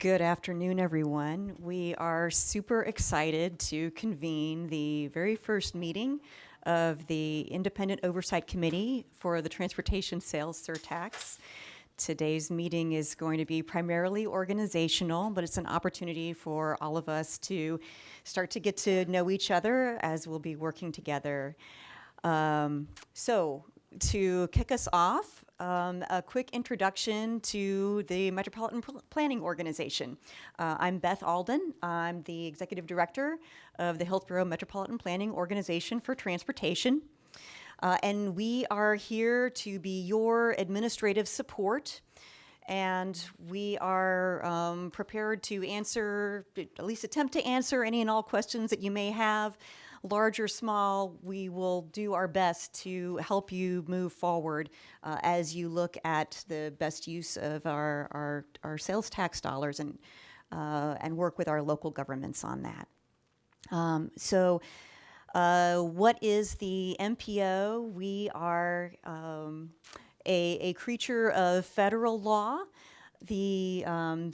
Good afternoon, everyone. We are super excited to convene the very first meeting of the Independent Oversight Committee for the Transportation Sales Surtax. Today's meeting is going to be primarily organizational, but it's an opportunity for all of us to start to get to know each other as we'll be working together. So to kick us off, a quick introduction to the Metropolitan Planning Organization. I'm Beth Alden. I'm the Executive Director of the Hillsborough Metropolitan Planning Organization for Transportation. And we are here to be your administrative support. And we are prepared to answer, at least attempt to answer any and all questions that you may have. Large or small, we will do our best to help you move forward as you look at the best use of our sales tax dollars and work with our local governments on that. What is the MPO? We are a creature of federal law. The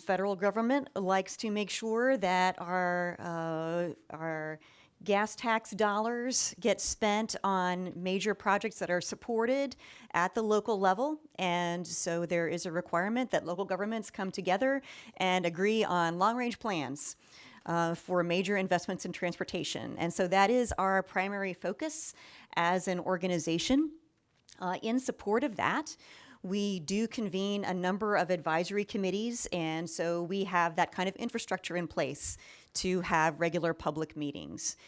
federal government likes to make sure that our gas tax dollars get spent on major projects that are supported at the local level. And so there is a requirement that local governments come together and agree on long-range plans for major investments in transportation. And so that is our primary focus as an organization. In support of that, we do convene a number of advisory committees, and so we have that kind of infrastructure in place to have regular public meetings.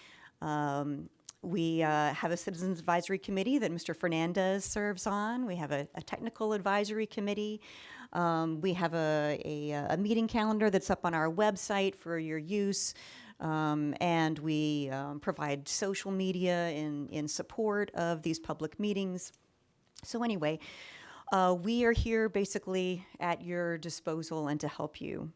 We have a Citizens Advisory Committee that Mr. Fernandez serves on. We have a Technical Advisory Committee. We have a meeting calendar that's up on our website for your use. And we provide social media in support of these public meetings. So anyway, we are here basically at your disposal and to help you.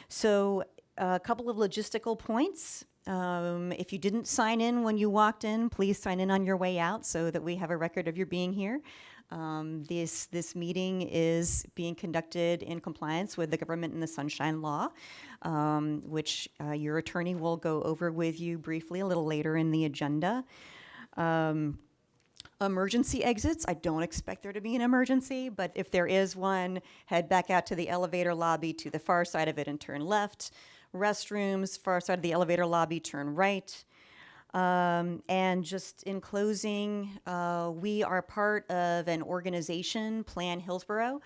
So a couple of logistical points. If you didn't sign in when you walked in, please sign in on your way out so that we have a record of your being here. This meeting is being conducted in compliance with the Government in the Sunshine Law, which your attorney will go over with you briefly a little later in the agenda. Emergency exits, I don't expect there to be an emergency, but if there is one, head back out to the elevator lobby to the far side of it and turn left. Restrooms, far side of the elevator lobby, turn right. And just in closing, we are part of an organization, Plan Hillsborough,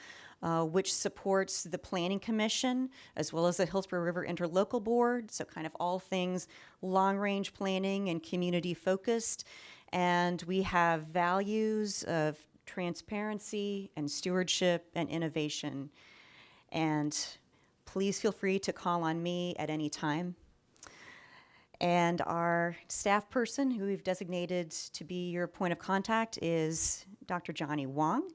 which supports the Planning Commission as well as the Hillsborough River Interlocal Board, so kind of all things long-range planning and community-focused. And we have values of transparency and stewardship and innovation. And please feel free to call on me at any time. And our staff person who we've designated to be your point of contact is Dr. Johnny Wong.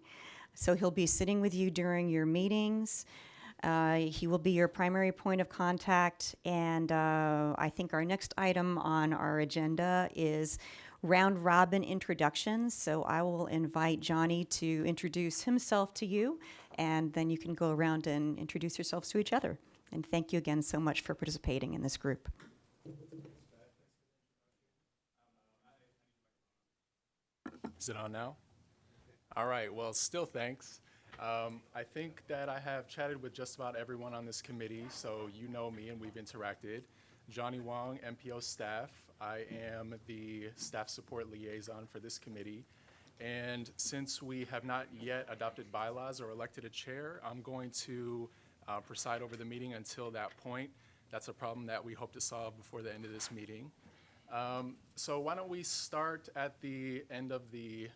So he'll be sitting with you during your meetings. He will be your primary point of contact. And I think our next item on our agenda is round robin introductions. So I will invite Johnny to introduce himself to you, and then you can go around and introduce yourselves to each other. And thank you again so much for participating in this group. Is it on now? All right, well, still thanks. I think that I have chatted with just about everyone on this committee, so you know me and we've interacted. Johnny Wong, MPO staff. I am the staff support liaison for this committee. And since we have not yet adopted bylaws or elected a chair, I'm going to preside over the meeting until that point. That's a problem that we hope to solve before the end of this meeting. So why don't we start at the end of the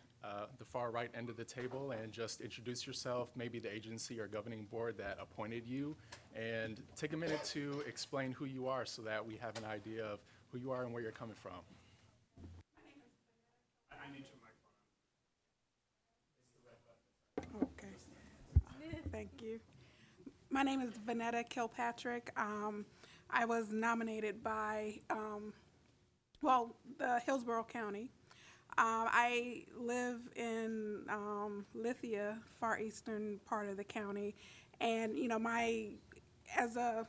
far right end of the table and just introduce yourself, maybe the agency or governing board that appointed you, and take a minute to explain who you are so that we have an idea of who you are and where you're coming from. I need your microphone. Okay. Thank you. My name is Vanetta Kilpatrick. I was nominated by, the Hillsborough County. I live in Lithia, far eastern part of the county, and my as a,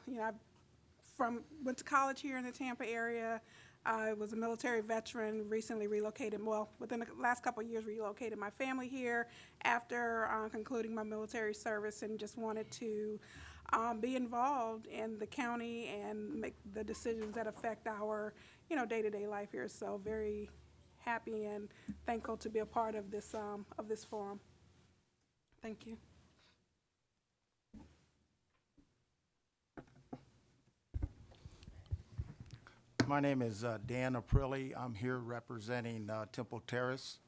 went to college here in the Tampa area. I was a military veteran, recently relocated, well, within the last couple of years, relocated my family here after concluding my military service, and just wanted to be involved in the county and make the decisions that affect our, day-to-day life here. So very happy and thankful to be a part of this forum. Thank you. My name is Dan Aprilli. I'm here representing Temple Terrace.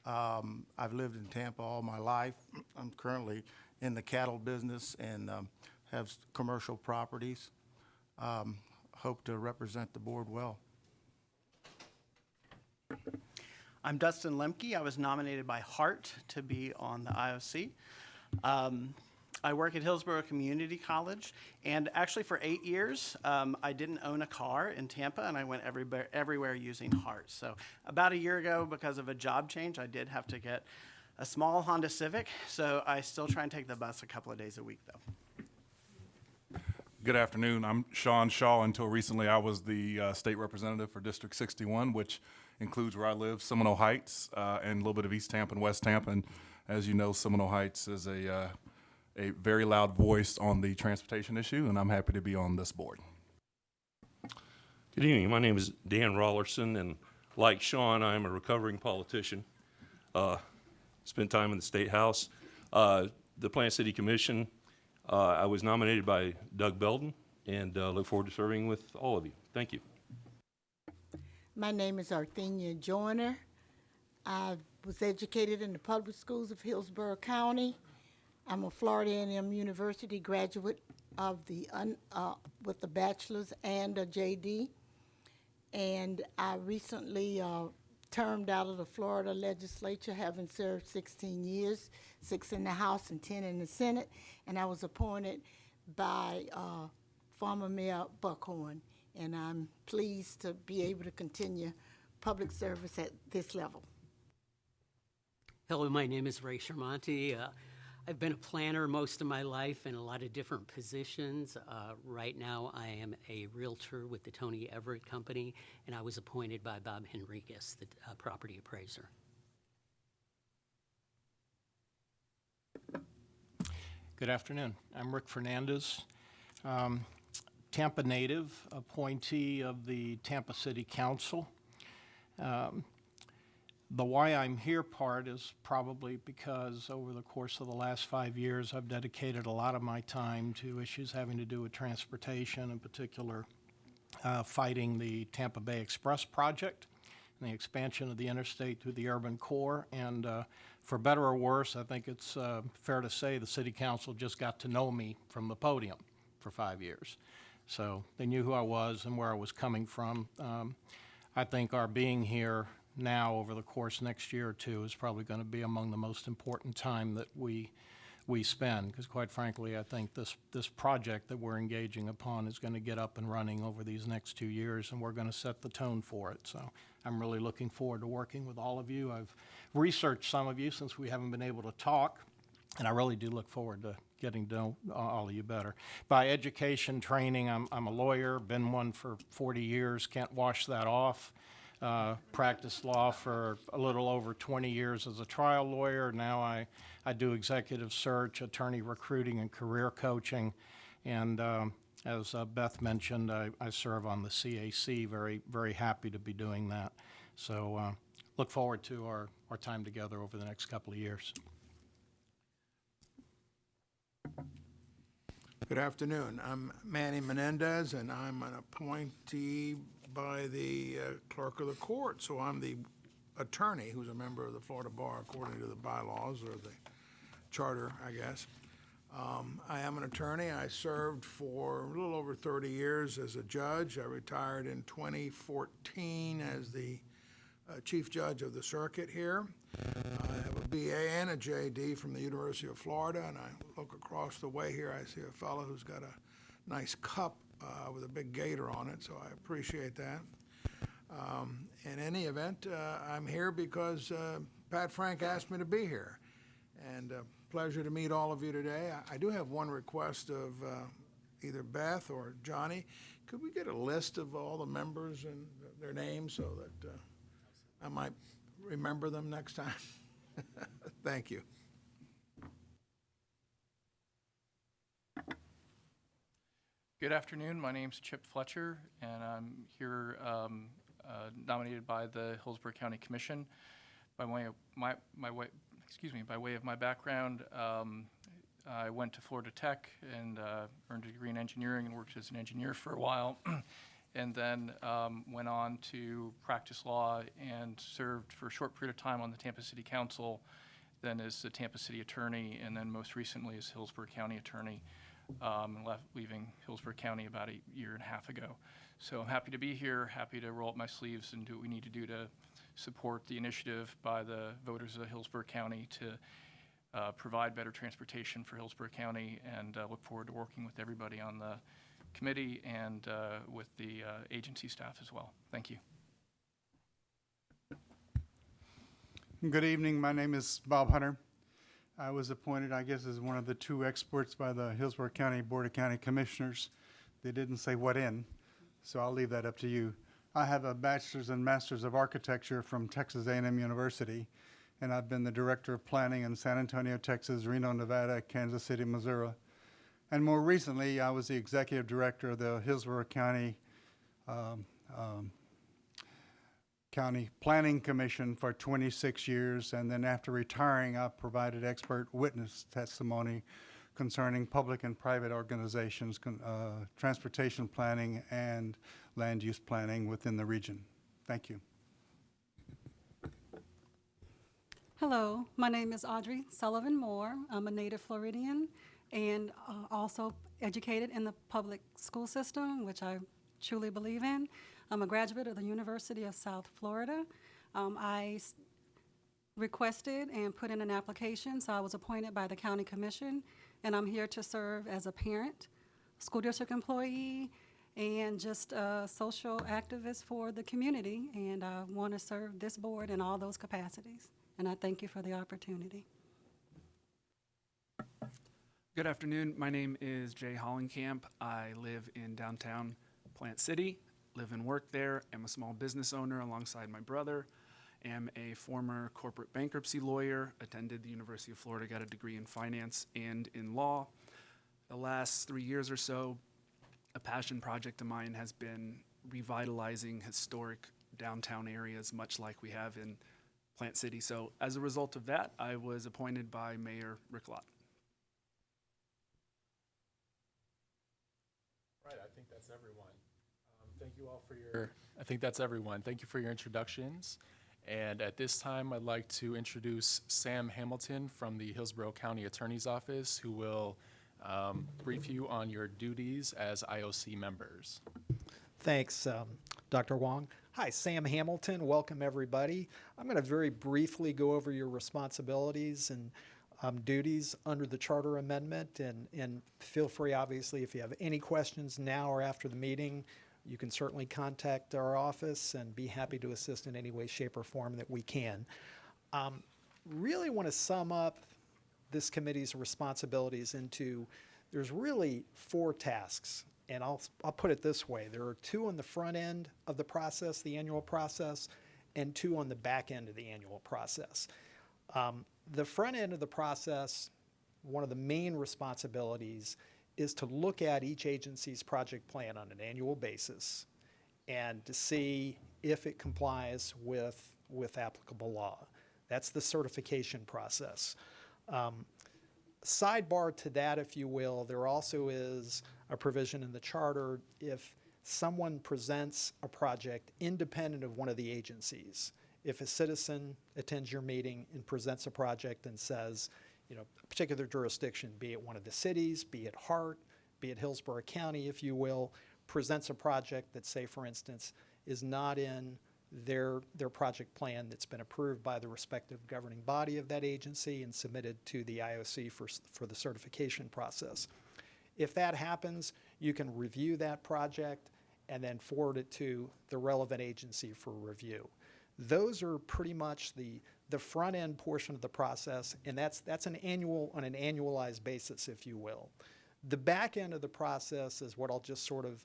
I've lived in Tampa all my life. I'm currently in the cattle business and have commercial properties. Hope to represent the board well. I'm Dustin Lemke. I was nominated by Hart to be on the IOC. I work at Hillsborough Community College, and actually for 8 years, I didn't own a car in Tampa, and I went everywhere using Hart. So about a year ago, because of a job change, I did have to get a small Honda Civic, so I still try and take the bus a couple of days a week, though. Good afternoon. I'm Sean Shaw. Until recently, I was the state representative for District 61, which includes where I live, Seminole Heights, and a little bit of East Tampa and West Tampa. And as you know, Seminole Heights is a very loud voice on the transportation issue, and I'm happy to be on this board. Good evening. My name is Dan Rollerson, and like Sean, I'm a recovering politician. Spent time in the State House. The Plant City Commission, I was nominated by Doug Belden, and look forward to serving with all of you. Thank you. My name is Arthenia Joyner. I was educated in the public schools of Hillsborough County. I'm a Florida A&M University graduate of with a bachelor's and a JD. And I recently termed out of the Florida legislature, having served 16 years, 6 in the House and 10 in the Senate. And I was appointed by former Mayor Buckhorn. And I'm pleased to be able to continue public service at this level. Hello, my name is Ray Shermonti. I've been a planner most of my life in a lot of different positions. Right now, I am a realtor with the Tony Everett Company, and I was appointed by Bob Henriquez, the property appraiser. Good afternoon. I'm Rick Fernandez, Tampa native, appointee of the Tampa City Council. The why I'm here part is probably because over the course of the last 5 years, I've dedicated a lot of my time to issues having to do with transportation, in particular fighting the Tampa Bay Express project and the expansion of the interstate through the urban core. And for better or worse, I think it's fair to say the City Council just got to know me from the podium for 5 years. So they knew who I was and where I was coming from. I think our being here now over the course next year or two is probably going to be among the most important time that we spend, because quite frankly, I think this project that we're engaging upon is going to get up and running over these next 2 years, and we're going to set the tone for it. So I'm really looking forward to working with all of you. I've researched some of you since we haven't been able to talk, and I really do look forward to getting to know all of you better. By education, training, I'm a lawyer, been one for 40 years, can't wash that off. Practiced law for a little over 20 years as a trial lawyer. Now I do executive search, attorney recruiting, and career coaching. And as Beth mentioned, I serve on the CAC, very, very happy to be doing that. So look forward to our time together over the next couple of years. Good afternoon. I'm Manny Menendez, and I'm an appointee by the clerk of the court. So I'm the attorney who's a member of the Florida Bar according to the bylaws or the charter, I guess. I am an attorney. I served for a little over 30 years as a judge. I retired in 2014 as the chief judge of the circuit here. I have a BA and a JD from the University of Florida, and I look across the way here, I see a fellow who's got a nice cup with a big gator on it, so I appreciate that. In any event, I'm here because Pat Frank asked me to be here, and pleasure to meet all of you today. I do have one request of either Beth or Johnny, could we get a list of all the members and their names so that I might remember them next time? Thank you. Good afternoon. My name's Chip Fletcher, and I'm here nominated by the Hillsborough County Commission. By way of by way of my background, I went to Florida Tech and earned a degree in engineering and worked as an engineer for a while, and then went on to practice law and served for a short period of time on the Tampa City Council, then as the Tampa City Attorney, and then most recently as Hillsborough County Attorney. Leaving Hillsborough County about a year and a half ago. So I'm happy to be here, happy to roll up my sleeves and do what we need to do to support the initiative by the voters of Hillsborough County to provide better transportation for Hillsborough County, and look forward to working with everybody on the committee and with the agency staff as well. Thank you. Good evening. My name is Bob Hunter. I was appointed, I guess, as one of the 2 experts by the Hillsborough County Board of County Commissioners. They didn't say what in, so I'll leave that up to you. I have a bachelor's and master's of architecture from Texas A&M University, and I've been the director of planning in San Antonio, Texas, Reno, Nevada, Kansas City, Missouri. And more recently, I was the executive director of the Hillsborough County County Planning Commission for 26 years, and then after retiring, I provided expert witness testimony concerning public and private organizations, transportation planning, and land use planning within the region. Thank you. Hello, my name is Audrey Sullivan Moore. I'm a native Floridian and also educated in the public school system, which I truly believe in. I'm a graduate of the University of South Florida. I requested and put in an application, so I was appointed by the county commission, and I'm here to serve as a parent, school district employee, and just a social activist for the community, and I want to serve this board in all those capacities, and I thank you for the opportunity. Good afternoon. My name is Jay Hollenkamp. I live in downtown Plant City, live and work there. I'm a small business owner alongside my brother. Am a former corporate bankruptcy lawyer, attended the University of Florida, got a degree in finance and in law. The last 3 years or so, a passion project of mine has been revitalizing historic downtown areas, much like we have in Plant City. So as a result of that, I was appointed by Mayor Rick Lott. Right, I think that's everyone. Thank you all for your, I think that's everyone. Thank you for your introductions. And at this time, I'd like to introduce Sam Hamilton from the Hillsborough County Attorney's Office, who will brief you on your duties as IOC members. Thanks, Dr. Wong. Hi, Sam Hamilton. Welcome, everybody. I'm going to very briefly go over your responsibilities and duties under the charter amendment, and feel free, obviously, if you have any questions now or after the meeting, you can certainly contact our office and be happy to assist in any way, shape, or form that we can. Really want to sum up this committee's responsibilities into, there's really 4 tasks, and I'll put it this way. There are 2 on the front end of the process, the annual process, and 2 on the back end of the annual process. The front end of the process, one of the main responsibilities is to look at each agency's project plan on an annual basis and to see if it complies with applicable law. That's the certification process. Sidebar to that, if you will, there also is a provision in the charter if someone presents a project independent of one of the agencies. If a citizen attends your meeting and presents a project and says, you know, a particular jurisdiction, be it one of the cities, be it Hart, be it Hillsborough County, if you will, presents a project that, say, for instance, is not in their project plan that's been approved by the respective governing body of that agency and submitted to the IOC for the certification process. If that happens, you can review that project and then forward it to the relevant agency for review. Those are pretty much the front end portion of the process, and that's on an annualized basis, if you will. The back end of the process is what I'll just sort of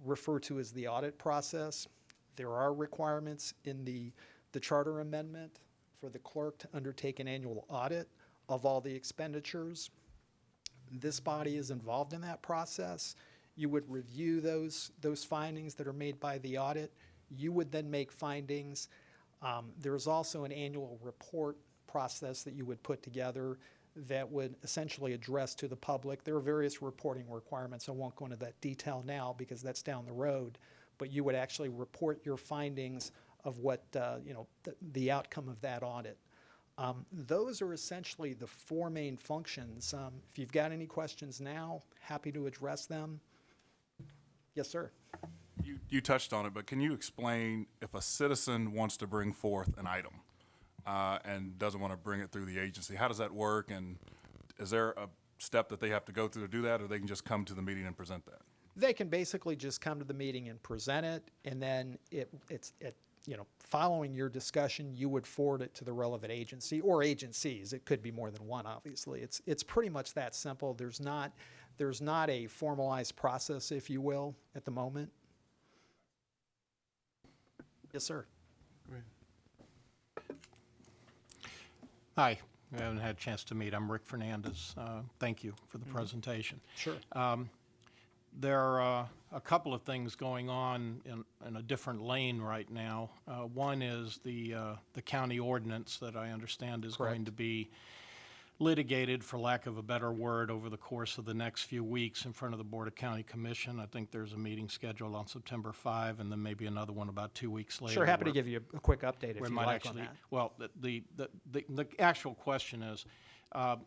refer to as the audit process. There are requirements in the charter amendment for the clerk to undertake an annual audit of all the expenditures. This body is involved in that process. You would review those findings that are made by the audit. You would then make findings. There is also an annual report process that you would put together that would essentially address to the public. There are various reporting requirements. I won't go into that detail now because that's down the road, but you would actually report your findings of what, the outcome of that audit. Those are essentially the four main functions. If you've got any questions now, happy to address them. Yes, sir. You touched on it, but can you explain if a citizen wants to bring forth an item and doesn't want to bring it through the agency, how does that work? And is there a step that they have to go through to do that, or they can just come to the meeting and present that? They can basically just come to the meeting and present it, and then following your discussion, you would forward it to the relevant agency or agencies. It could be more than one, obviously. It's pretty much that simple. There's not a formalized process, if you will, at the moment. Yes, sir. Hi, we haven't had a chance to meet. I'm Rick Fernandez. Thank you for the presentation. Sure. There are a couple of things going on in a different lane right now. One is the county ordinance that I understand is going to be litigated, for lack of a better word, over the course of the next few weeks in front of the Board of County Commission. I think there's a meeting scheduled on September 5, and then maybe another one about 2 weeks later. Sure, happy to give you a quick update if we you might like actually, on that. well, the actual question is, are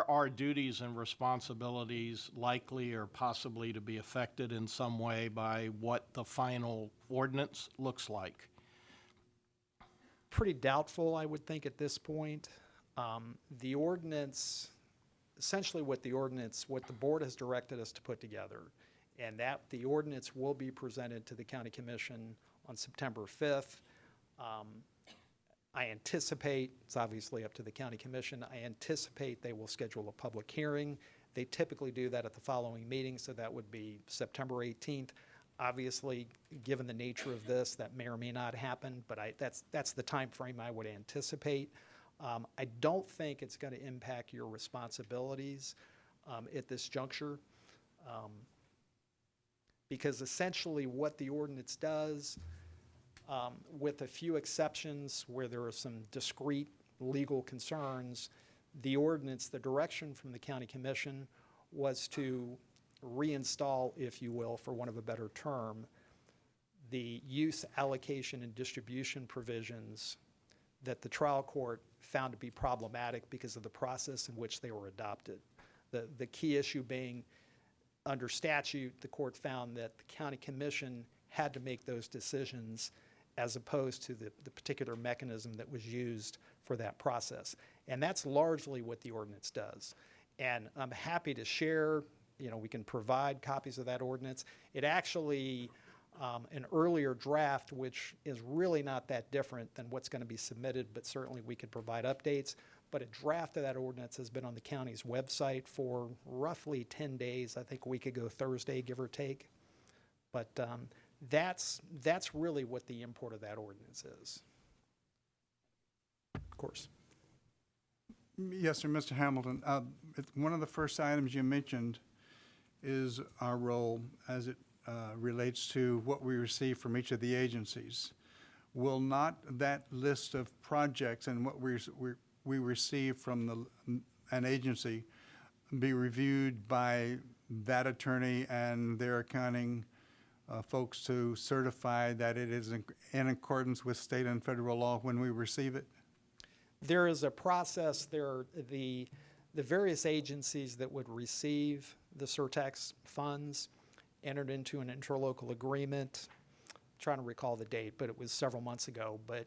our duties and responsibilities likely or possibly to be affected in some way by what the final ordinance looks like? Pretty doubtful, I would think, at this point. The ordinance, essentially what the board has directed us to put together, and that the ordinance will be presented to the county commission on September 5th. I anticipate, it's obviously up to the county commission, I anticipate they will schedule a public hearing. They typically do that at the following meeting, so that would be September 18th. Obviously, given the nature of this, that may or may not happen, but that's the time frame I would anticipate. I don't think it's going to impact your responsibilities at this juncture, because essentially what the ordinance does, with a few exceptions where there are some discrete legal concerns, the ordinance, the direction from the county commission was to reinstall, if you will, for want of a better term, the use, allocation, and distribution provisions that the trial court found to be problematic because of the process in which they were adopted. The key issue being, under statute, the court found that the county commission had to make those decisions as opposed to the particular mechanism that was used for that process. And that's largely what the ordinance does. And I'm happy to share, we can provide copies of that ordinance. It actually, an earlier draft, which is really not that different than what's going to be submitted, but certainly we could provide updates. But a draft of that ordinance has been on the county's website for roughly 10 days, I think a week ago Thursday, give or take. But that's really what the import of that ordinance is. Of course. Yes, sir, Mr. Hamilton. One of the first items you mentioned is our role as it relates to what we receive from each of the agencies. Will not that list of projects and what we receive from an agency be reviewed by that attorney and their accounting folks to certify that it is in accordance with state and federal law when we receive it? There is a process. There are the various agencies that would receive the surtax funds entered into an interlocal agreement. I'm trying to recall the date, but it was several months ago. But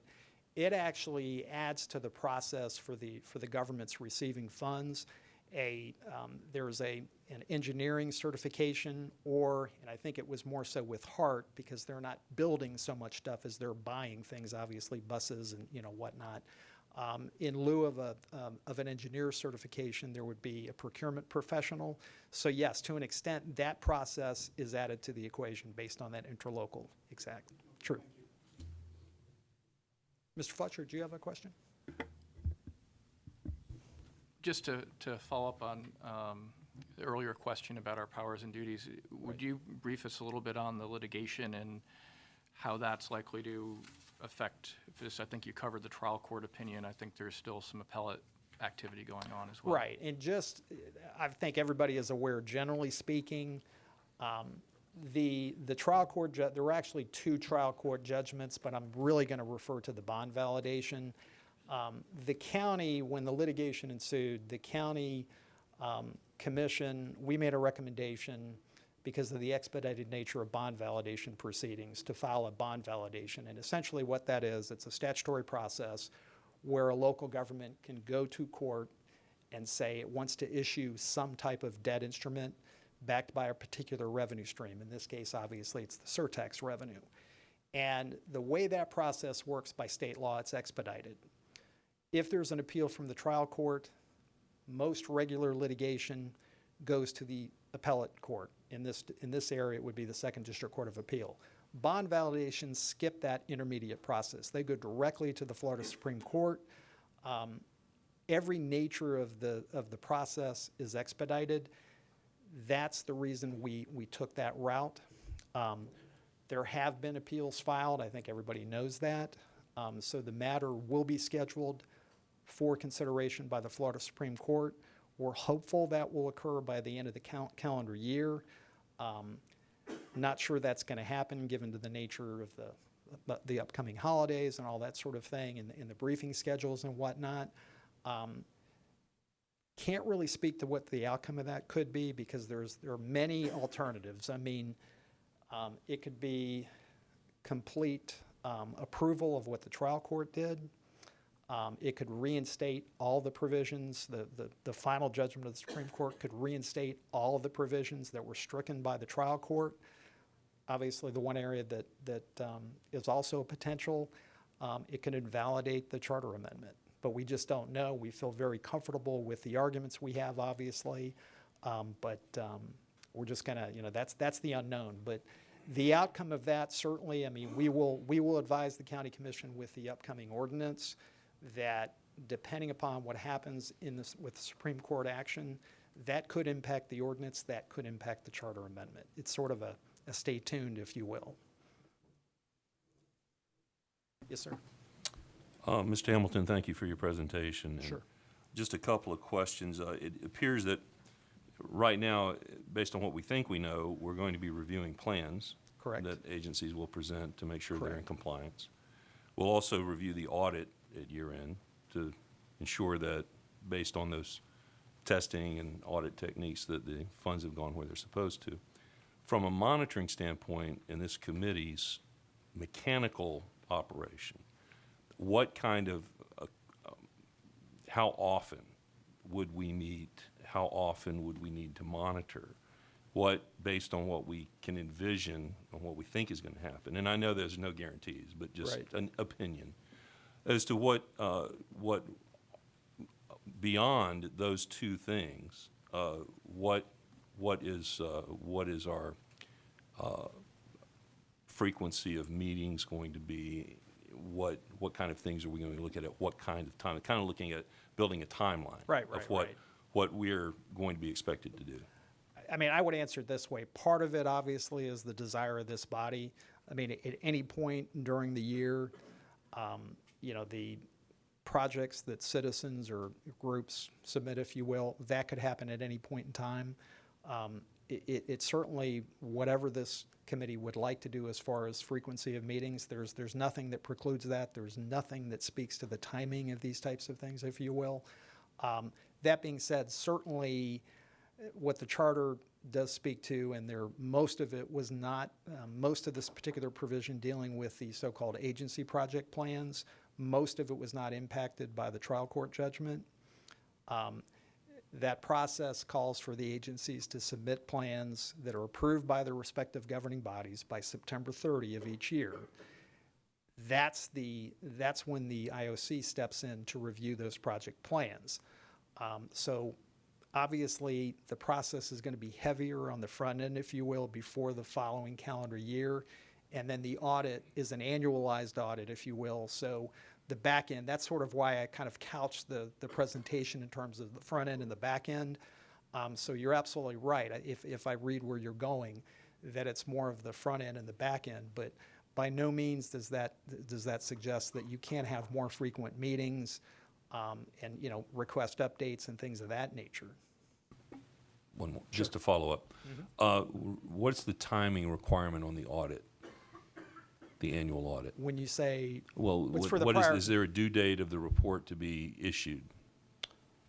it actually adds to the process for the government's receiving funds. There's an engineering certification, and I think it was more so with Hart because they're not building so much stuff as they're buying things, obviously buses and whatnot. In lieu of an engineer certification, there would be a procurement professional. So yes, to an extent, that process is added to the equation based on that interlocal. Exactly. True. Mr. Fletcher, do you have a question? Just to follow up on the earlier question about our powers and duties, would you brief us a little bit on the litigation and how that's likely to affect this? I think you covered the trial court opinion. I think there's still some appellate activity going on as well. Right, and just, I think everybody is aware, generally speaking, the trial court, there were actually 2 trial court judgments, but I'm really going to refer to the bond validation. The county, when the litigation ensued, the county commission, we made a recommendation because of the expedited nature of bond validation proceedings to file a bond validation. And essentially what that is, it's a statutory process where a local government can go to court and say it wants to issue some type of debt instrument backed by a particular revenue stream. In this case, obviously, it's the surtax revenue. And the way that process works by state law, it's expedited. If there's an appeal from the trial court, most regular litigation goes to the appellate court. In this area, it would be the Second District Court of Appeal. Bond validations skip that intermediate process. They go directly to the Florida Supreme Court. Every nature of the process is expedited. That's the reason we took that route. There have been appeals filed. I think everybody knows that. So the matter will be scheduled for consideration by the Florida Supreme Court. We're hopeful that will occur by the end of the calendar year. Not sure that's going to happen given to the nature of the upcoming holidays and all that sort of thing, and the briefing schedules and whatnot. Can't really speak to what the outcome of that could be because there are many alternatives. I mean, it could be complete approval of what the trial court did. It could reinstate all the provisions. The final judgment of the Supreme Court could reinstate all of the provisions that were stricken by the trial court. Obviously, the one area that is also a potential, it can invalidate the charter amendment. But we just don't know. We feel very comfortable with the arguments we have, obviously. But we're just going to, that's the unknown. But the outcome of that, certainly, I mean, we will advise the county commission with the upcoming ordinance that depending upon what happens with the Supreme Court action, that could impact the ordinance, that could impact the charter amendment. It's sort of a stay tuned, if you will. Yes, sir. Mr. Hamilton, thank you for your presentation. Sure. Just a couple of questions. It appears that right now, based on what we think we know, we're going to be reviewing plans Correct. that agencies will present to make sure they're in Correct. compliance. We'll also review the audit at year end to ensure that based on those testing and audit techniques that the funds have gone where they're supposed to. From a monitoring standpoint in this committee's mechanical operation, what kind of, how often would we meet? How often would we need to monitor? What, based on what we can envision and what we think is going to happen, and I know there's no guarantees, but just Right. an opinion as to what beyond those 2 things, what is our frequency of meetings going to be? What kind of things are we going to look at what kind of time? Kind of looking at building a timeline of what we're going to be expected to do. I mean, I would answer it this way. Part of it, obviously, is the desire of this body. I mean, at any point during the year, the projects that citizens or groups submit, if you will, that could happen at any point in time. It's certainly whatever this committee would like to do as far as frequency of meetings. There's nothing that precludes that. There's nothing that speaks to the timing of these types of things, if you will. That being said, certainly what the charter does speak to, and most of it was not, most of this particular provision dealing with the so-called agency project plans, most of it was not impacted by the trial court judgment. That process calls for the agencies to submit plans that are approved by their respective governing bodies by September 30 of each year. that's when the IOC steps in to review those project plans. So obviously, the process is going to be heavier on the front end, if you will, before the following calendar year. And then the audit is an annualized audit, if you will. So the back end, that's sort of why I kind of couched the presentation in terms of the front end and the back end. So you're absolutely right, if I read where you're going, that it's more of the front end and the back end. But by no means does that suggest that you can't have more frequent meetings and, you know, request updates and things of that nature. One more, just to follow up. What's the timing requirement on the audit, the annual audit? When you say, Well, what's for the what prior- is there a due date of the report to be issued?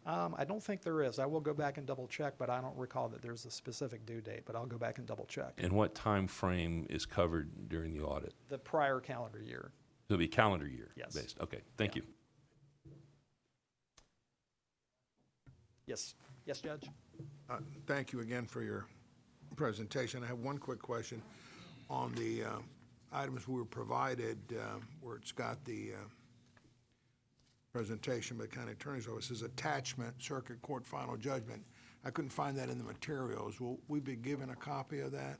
I don't think there is. I will go back and double check, but I don't recall that there's a specific due date, but I'll go back and double check. And what time frame is covered during the audit? The prior calendar year. It'll be calendar year Yes. based. Okay, thank you. Yes. Yes, Judge? Thank you again for your presentation. I have one quick question on the items we were provided, where it's got the presentation by the county attorney's office is attachment, circuit court final judgment. I couldn't find that in the materials. Will we be given a copy of that?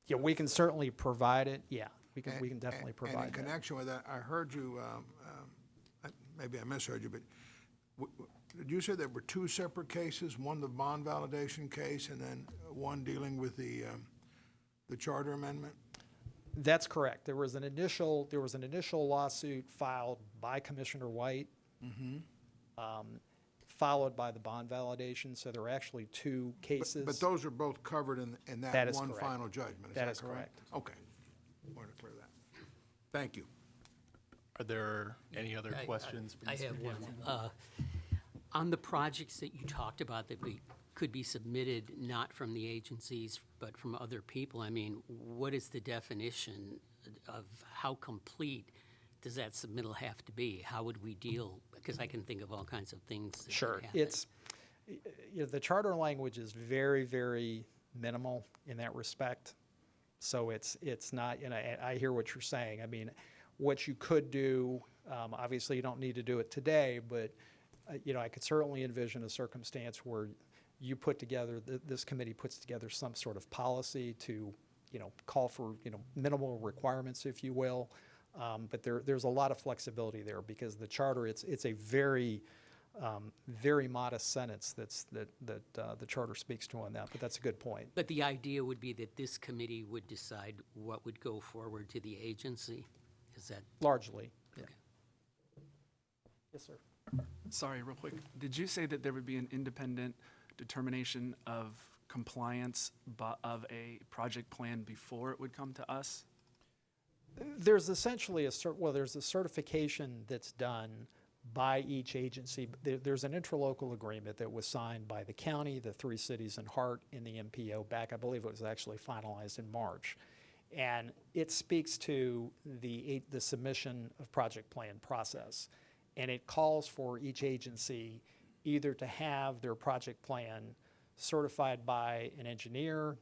Yeah, we can certainly provide it. Yeah, we can definitely provide And in that. connection with that, I heard you, maybe I misheard you, but did you say there were two separate cases, one the bond validation case and then one dealing with the charter amendment? That's correct. There was an initial lawsuit filed by Commissioner White, followed by the bond validation. So there were actually two cases. But those are both covered in That that is one correct. final judgment, is That that is correct? Okay. Wanted to clear that. Thank you. Are there any other I- questions? I have one. On the projects that you talked about that could be submitted not from the agencies but from other people, I mean, what is the definition of how complete does that submittal have to be? How would we deal? Because I can think of all kinds of things that could Sure. happen. It's, you know, the charter language is very, very minimal in that respect. So it's not, you know, I hear what you're saying. I mean, what you could do, obviously you don't need to do it today, but, you know, I could certainly envision a circumstance where you put together, this committee puts together some sort of policy to, you know, call for, you know, minimal requirements, if you will. But there's a lot of flexibility there because the charter, it's a very, very modest sentence that the charter speaks to on that, but that's a good point. But the idea would be that this committee would decide what would go forward to the agency? Is that? Largely, yeah. Okay. Yes, sir. Sorry, real quick. Did you say that there would be an independent determination of compliance of a project plan before it would come to us? There's essentially there's a certification that's done by each agency. There's an interlocal agreement that was signed by the county, the three cities, and Hart in the MPO back, I believe it was actually finalized in March. And it speaks to the submission of project plan process. And it calls for each agency either to have their project plan certified by an engineer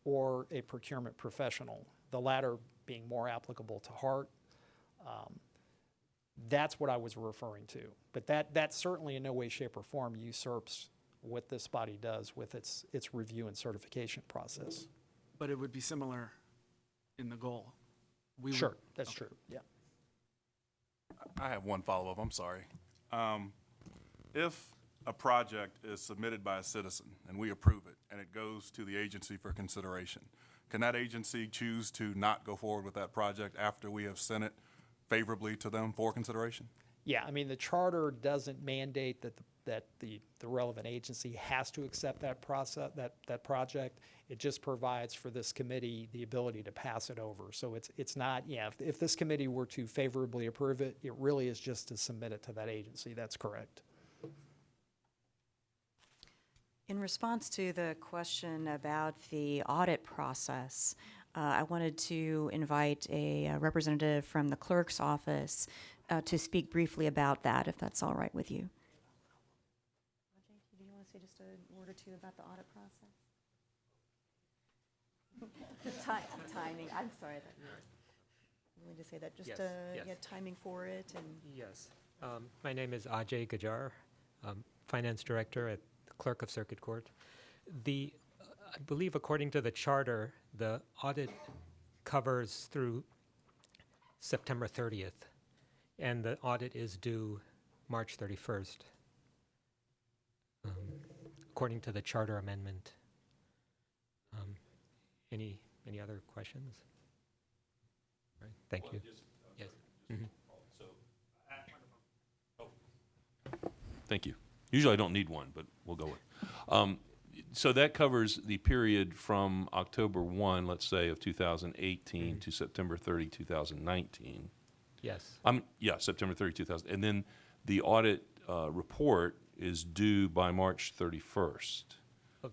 or a procurement professional, the latter being more applicable to Hart. That's what I was referring to. But that certainly in no way, shape, or form usurps what this body does with its review and certification process. But it would be similar in the goal. Sure, that's true, yeah. I have one follow-up, I'm sorry. If a project is submitted by a citizen and we approve it and it goes to the agency for consideration, can that agency choose to not go forward with that project after we have sent it favorably to them for consideration? Yeah, I mean, the charter doesn't mandate that the relevant agency has to accept that process, that project. It just provides for this committee the ability to pass it over. So it's not, yeah, if this committee were to favorably approve it, it really is just to submit it to that agency. That's correct. In response to the question about the audit process, I wanted to invite a representative from the clerk's office to speak briefly about that, if that's all right with you. Do you want to say just a word or two about the audit process? Timing, I'm sorry. willing to say that, just Yes, yes. get timing for it and. Yes. My name is Ajay Gajar, Finance Director at the Clerk of Circuit Court. I believe according to the charter, the audit covers through September 30th, and the audit is due March 31st, according to the charter amendment. Any other questions? Right, thank you. Yes. Mhm. Thank you. Usually I don't need one, but we'll go with. So that covers the period from October 1, let's say, of 2018 to September 30, 2019. Yes. Yeah, September 30, 2000. And then the audit report is due by March 31st.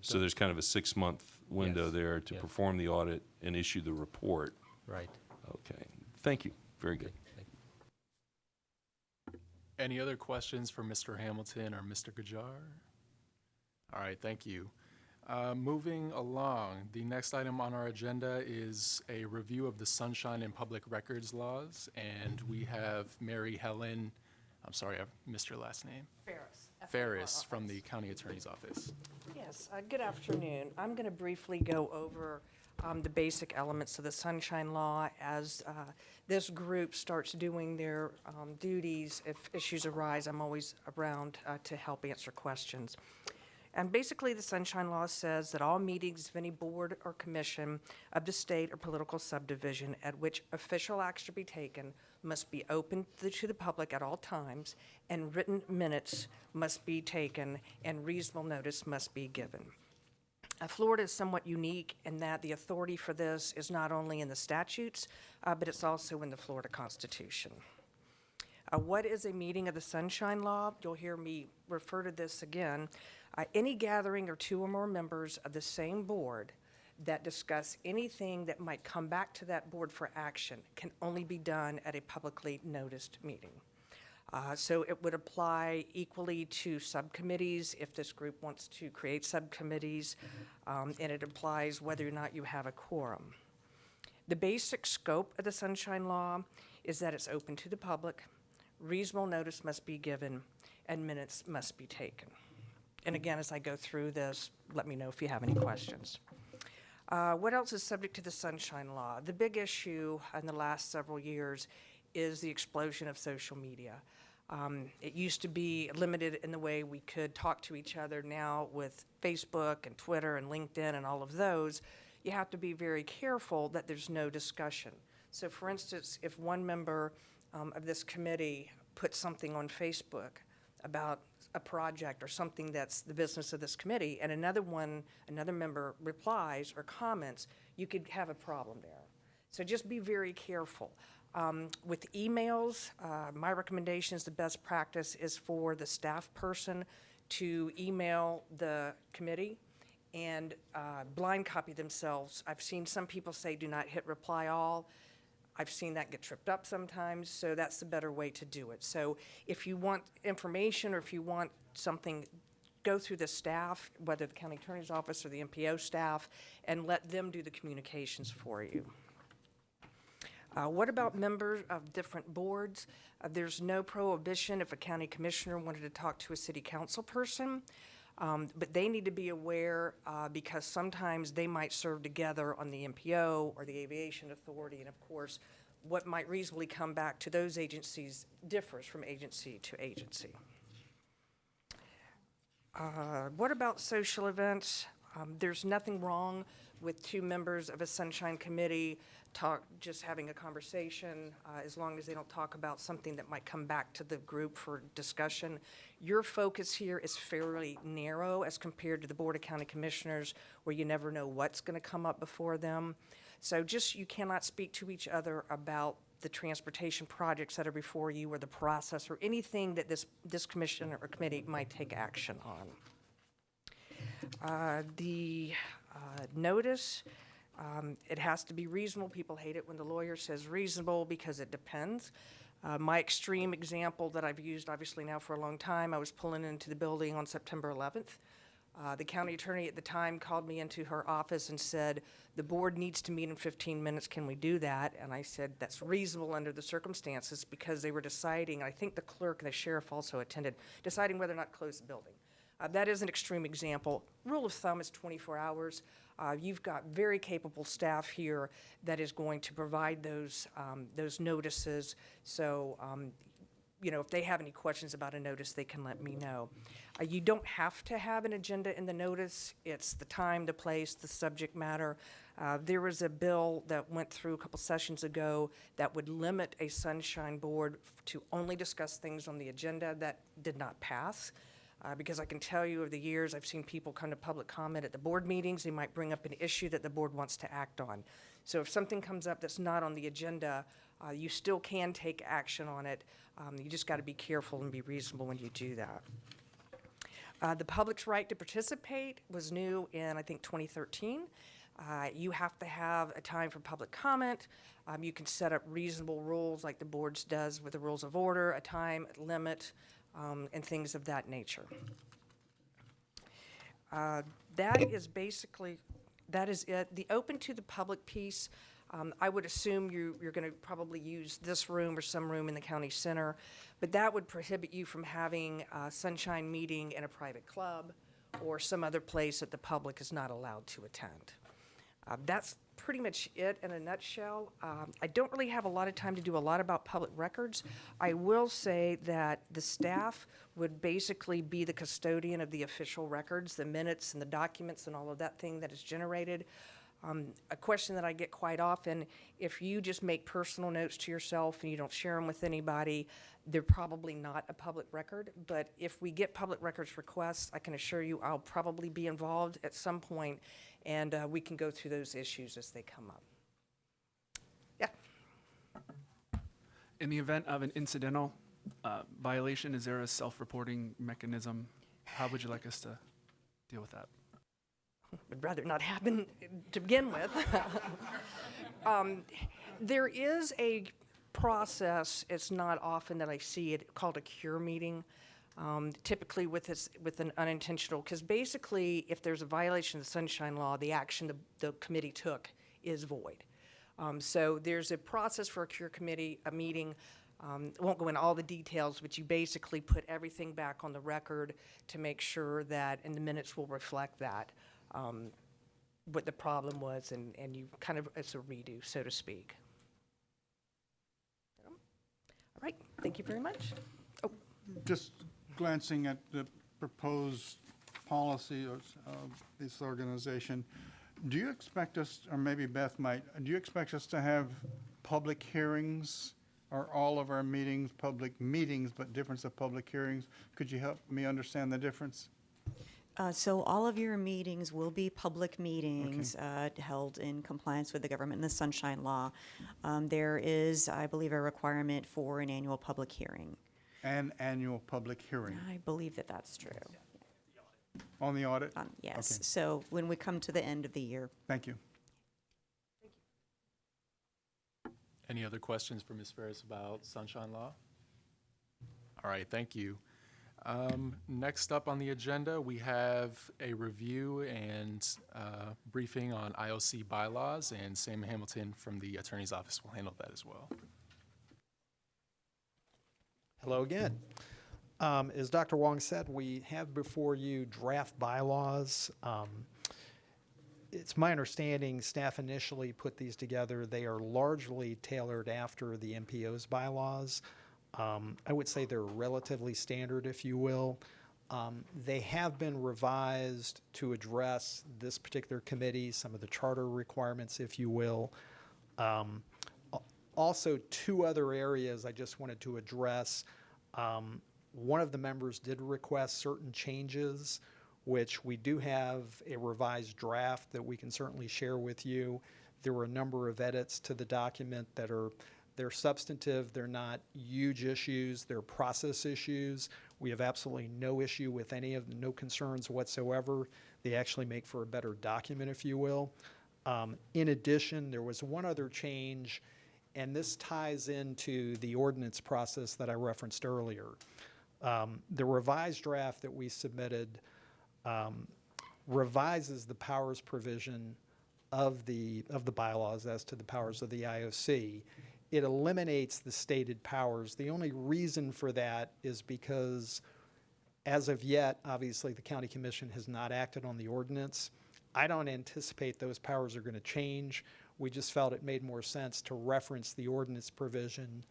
So there's kind of a 6-month window Yes, there to yes. perform the audit and issue the report. Right. Okay. Thank you. Very good. Thank you. Any other questions for Mr. Hamilton or Mr. Gajar? All right, thank you. Moving along, the next item on our agenda is a review of the Sunshine and Public Records laws, and we have Mary Helen, I'm sorry, I missed your last name. Ferris from the County Attorney's Office. Yes, good afternoon. I'm going to briefly go over the basic elements of the Sunshine Law as this group starts doing their duties. If issues arise, I'm always around to help answer questions. And basically, the Sunshine Law says that all meetings of any board or commission of the state or political subdivision at which official action should be taken must be open to the public at all times, and written minutes must be taken, and reasonable notice must be given. Florida is somewhat unique in that the authority for this is not only in the statutes, but it's also in the Florida Constitution. What is a meeting of the Sunshine Law? You'll hear me refer to this again. Any gathering or two or more members of the same board that discuss anything that might come back to that board for action can only be done at a publicly noticed meeting. So it would apply equally to subcommittees if this group wants to create subcommittees, and it applies whether or not you have a quorum. The basic scope of the Sunshine Law is that it's open to the public, reasonable notice must be given, and minutes must be taken. And again, as I go through this, let me know if you have any questions. What else is subject to the Sunshine Law? The big issue in the last several years is the explosion of social media. It used to be limited in the way we could talk to each other. Now with Facebook and Twitter and LinkedIn and all of those, you have to be very careful that there's no discussion. So for instance, if one member of this committee puts something on Facebook about a project or something that's the business of this committee, and another member replies or comments, you could have a problem there. So just be very careful. With emails, my recommendation is the best practice is for the staff person to email the committee and blind copy themselves. I've seen some people say do not hit reply all. I've seen that get tripped up sometimes, so that's the better way to do it. So if you want information or if you want something, go through the staff, whether the county attorney's office or the MPO staff, and let them do the communications for you. What about members of different boards? There's no prohibition if a county commissioner wanted to talk to a city council person, but they need to be aware because sometimes they might serve together on the MPO or the Aviation Authority, and of course, what might reasonably come back to those agencies differs from agency to agency. What about social events? There's nothing wrong with two members of a Sunshine Committee just having a conversation, as long as they don't talk about something that might come back to the group for discussion. Your focus here is fairly narrow as compared to the Board of County Commissioners, where you never know what's going to come up before them. So just you cannot speak to each other about the transportation projects that are before you or the process or anything that this commission or committee might take action on. The notice, it has to be reasonable. People hate it when the lawyer says reasonable because it depends. My extreme example that I've used obviously now for a long time, I was pulling into the building on September 11th. The county attorney at the time called me into her office and said, the board needs to meet in 15 minutes, can we do that? And I said, that's reasonable under the circumstances, because they were deciding, I think the clerk and the sheriff also attended, deciding whether or not to close the building. That is an extreme example. Rule of thumb is 24 hours. You've got very capable staff here that is going to provide those notices. So, you know, if they have any questions about a notice, they can let me know. You don't have to have an agenda in the notice. It's the time, the place, the subject matter. There was a bill that went through a couple sessions ago that would limit a sunshine board to only discuss things on the agenda. That did not pass. Because I can tell you over the years, I've seen people come to public comment at the board meetings. They might bring up an issue that the board wants to act on. So if something comes up that's not on the agenda, you still can take action on it. You just got to be careful and be reasonable when you do that. The public's right to participate was new in, I think, 2013. You have to have a time for public comment. You can set up reasonable rules like the boards does with the rules of order, a time limit, and things of that nature. That is it. The open to the public piece, I would assume you're going to probably use this room or some room in the county center, but that would prohibit you from having a sunshine meeting in a private club or some other place that the public is not allowed to attend. That's pretty much it in a nutshell. I don't really have a lot of time to do a lot about public records. I will say that the staff would basically be the custodian of the official records, the minutes and the documents and all of that thing that is generated. A question that I get quite often, if you just make personal notes to yourself and you don't share them with anybody, they're probably not a public record. But if we get public records requests, I can assure you I'll probably be involved at some point, and we can go through those issues as they come up. Yeah. In the event of an incidental violation, is there a self-reporting mechanism? How would you like us to deal with that? Would rather not happen to begin with. There is a process, it's not often that I see it, called a cure meeting. Typically with an unintentional, because basically if there's a violation of the sunshine law, the action the committee took is void. So there's a process for a cure committee, a meeting. I won't go into all the details, but you basically put everything back on the record to make sure that, and the minutes will reflect that, what the problem was, and you kind of, it's a redo, so to speak. All right, thank you very much. Oh. Just glancing at the proposed policy of this organization, do you expect us, or maybe Beth might, do you expect us to have public hearings? Are all of our meetings public meetings, but difference of public hearings? Could you help me understand the difference? So all of your meetings will be public meetings held in compliance with the government and the Sunshine Law. There is, I believe, a requirement for an annual public hearing. An annual public hearing? I believe that that's true. On the audit? Yes. Okay. So when we come to the end of the year. Thank you. Any other questions for Ms. Ferris about Sunshine Law? All right, thank you. Next up on the agenda, we have a review and briefing on IOC bylaws, and Sam Hamilton from the Attorney's Office will handle that as well. Hello again. As Dr. Wong said, we have before you draft bylaws. It's my understanding staff initially put these together. They are largely tailored after the MPO's bylaws. I would say they're relatively standard, if you will. They have been revised to address this particular committee, some of the charter requirements, if you will. Also, two other areas I just wanted to address. One of the members did request certain changes, which we do have a revised draft that we can certainly share with you. There were a number of edits to the document that they're substantive, they're not huge issues, they're process issues. We have absolutely no issue with any of them, no concerns whatsoever. They actually make for a better document, if you will. In addition, there was one other change, and this ties into the ordinance process that I referenced earlier. The revised draft that we submitted revises the powers provision of the bylaws as to the powers of the IOC. It eliminates the stated powers. The only reason for that is because as of yet, obviously, the county commission has not acted on the ordinance. I don't anticipate those powers are going to change. We just felt it made more sense to reference the ordinance provision,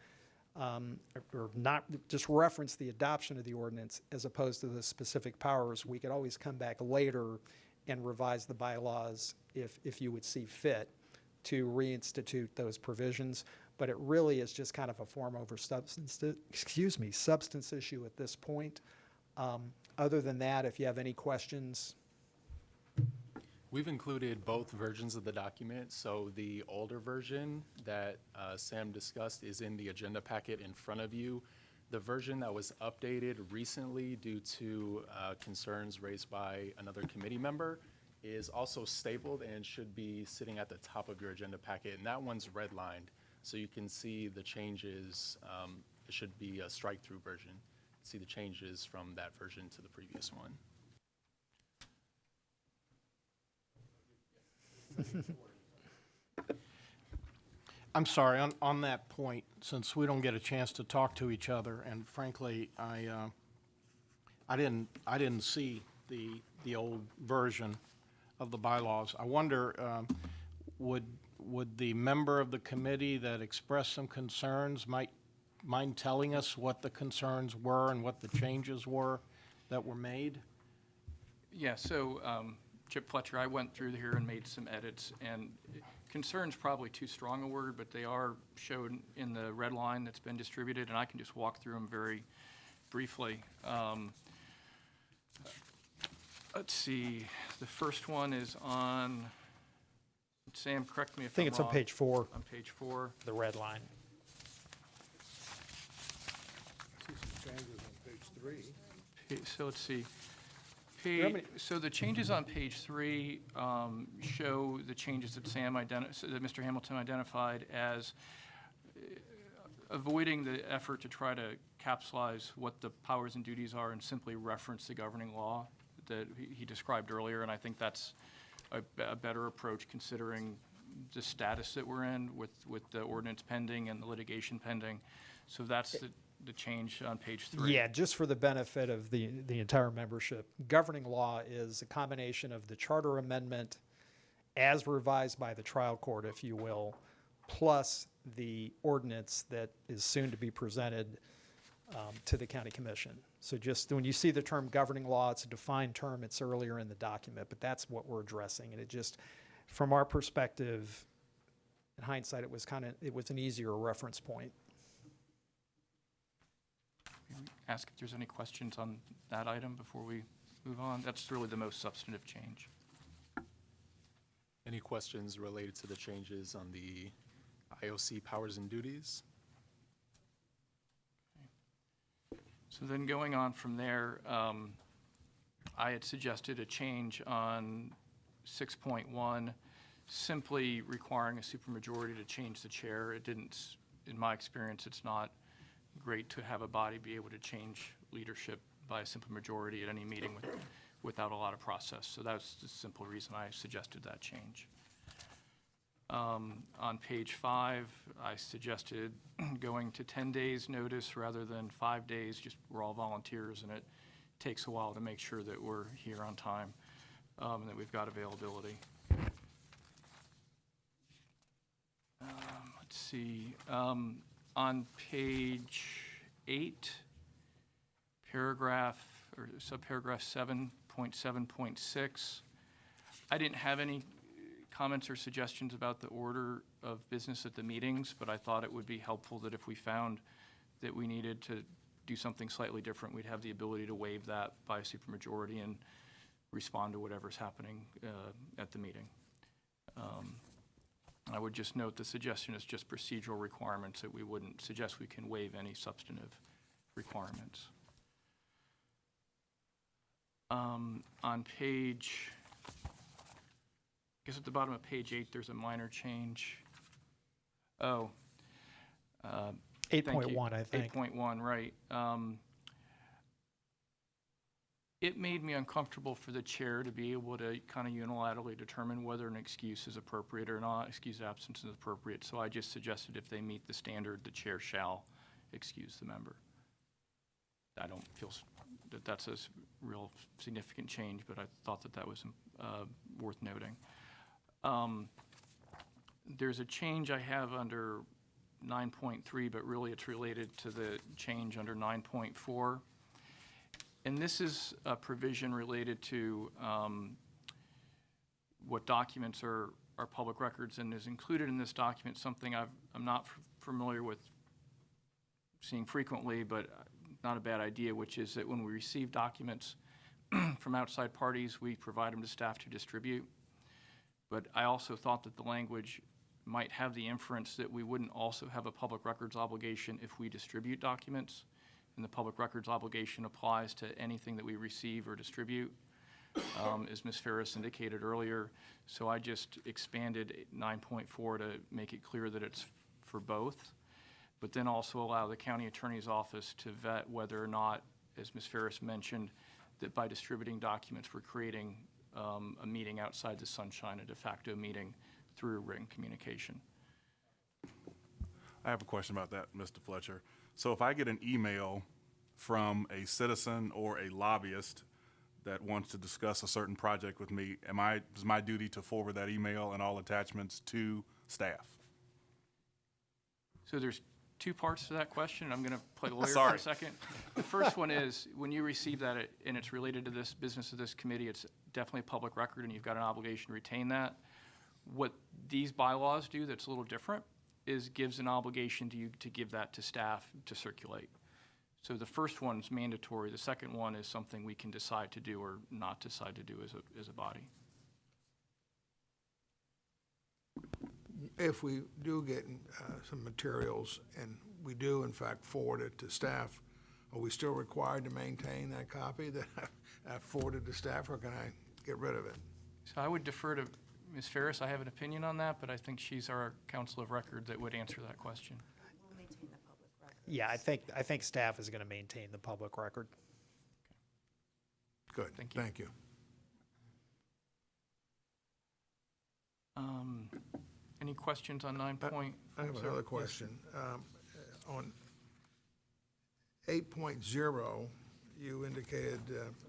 or not just reference the adoption of the ordinance as opposed to the specific powers. We could always come back later and revise the bylaws if you would see fit to reinstitute those provisions. But it really is just kind of a form over substance, substance issue at this point. Other than that, if you have any questions. We've included both versions of the document. So the older version that Sam discussed is in the agenda packet in front of you. The version that was updated recently due to concerns raised by another committee member is also stapled and should be sitting at the top of your agenda packet. And that one's redlined, so you can see the changes. It should be a strike-through version. See the changes from that version to the previous one. I'm sorry, on that point, since we don't get a chance to talk to each other, and frankly, I didn't see the old version of the bylaws. I wonder, would the member of the committee that expressed some concerns mind telling us what the concerns were and what the changes were that were made? Yeah, so Chip Fletcher, I went through here and made some edits, and concern's probably too strong a word, but they are shown in the red line that's been distributed, and I can just walk through them very briefly. Let's see, the first one is on, Sam, correct me if I'm wrong. I think it's on page 4. On page 4. The red line. See some changes on page 3. So let's see. So the changes on page 3 show the changes that that Mr. Hamilton identified as avoiding the effort to try to capsulize what the powers and duties are and simply reference the governing law that he described earlier. And I think that's a better approach considering the status that we're in with the ordinance pending and the litigation pending. So that's the change on page 3. Yeah, just for the benefit of the entire membership, governing law is a combination of the charter amendment as revised by the trial court, if you will, plus the ordinance that is soon to be presented to the county commission. So just when you see the term governing law, it's a defined term. It's earlier in the document, but that's what we're addressing. And it just, from our perspective, in hindsight, it was an easier reference point. Ask if there's any questions on that item before we move on. That's really the most substantive change. Any questions related to the changes on the IOC powers and duties? So then going on from there, I had suggested a change on 6.1, simply requiring a supermajority to change the chair. It didn't, in my experience, it's not great to have a body be able to change leadership by a simple majority at any meeting without a lot of process. So that's the simple reason I suggested that change. On page 5, I suggested going to 10 days notice rather than 5 days. Just we're all volunteers, and it takes a while to make sure that we're here on time and that we've got availability. Let's see. On page 8, paragraph or subparagraph 7.7.6, I didn't have any comments or suggestions about the order of business at the meetings, but I thought it would be helpful that if we found that we needed to do something slightly different, we'd have the ability to waive that by a supermajority and respond to whatever's happening at the meeting. I would just note the suggestion is just procedural requirements, that we wouldn't suggest we can waive any substantive requirements. On page, I guess at the bottom of page 8, there's a minor change. Oh. 8.1, I think. 8.1, right. It made me uncomfortable for the chair to be able to kind of unilaterally determine whether an excuse is appropriate or not, excuse absence is appropriate. So I just suggested if they meet the standard, the chair shall excuse the member. I don't feel that that's a real significant change, but I thought that that was worth noting. There's a change I have under 9.3, but really it's related to the change under 9.4. And this is a provision related to what documents are public records, and is included in this document something I'm not familiar with seeing frequently, but not a bad idea, which is that when we receive documents from outside parties, we provide them to staff to distribute. But I also thought that the language might have the inference that we wouldn't also have a public records obligation if we distribute documents. And the public records obligation applies to anything that we receive or distribute, as Ms. Ferris indicated earlier. So I just expanded 9.4 to make it clear that it's for both, but then also allow the county attorney's office to vet whether or not, as Ms. Ferris mentioned, that by distributing documents, we're creating a meeting outside the sunshine, a de facto meeting through written communication. I have a question about that, Mr. Fletcher. So if I get an email from a citizen or a lobbyist that wants to discuss a certain project with me, is my duty to forward that email and all attachments to staff? So there's two parts to that question. I'm going to play lawyer for Sorry. a second. The first one is, when you receive that and it's related to this business of this committee, it's definitely a public record and you've got an obligation to retain that. What these bylaws do that's a little different is gives an obligation to you to give that to staff to circulate. So the first one's mandatory. The second one is something we can decide to do or not decide to do as a body. If we do get some materials and we do in fact forward it to staff, are we still required to maintain that copy that I've forwarded to staff, or can I get rid of it? So I would defer to Ms. Ferris. I have an opinion on that, but I think she's our counsel of record that would answer that question. Yeah, I think staff is going to maintain the public record. Good, Thank you. thank you. Any questions on 9 point? I have another question. On 8.0, you indicated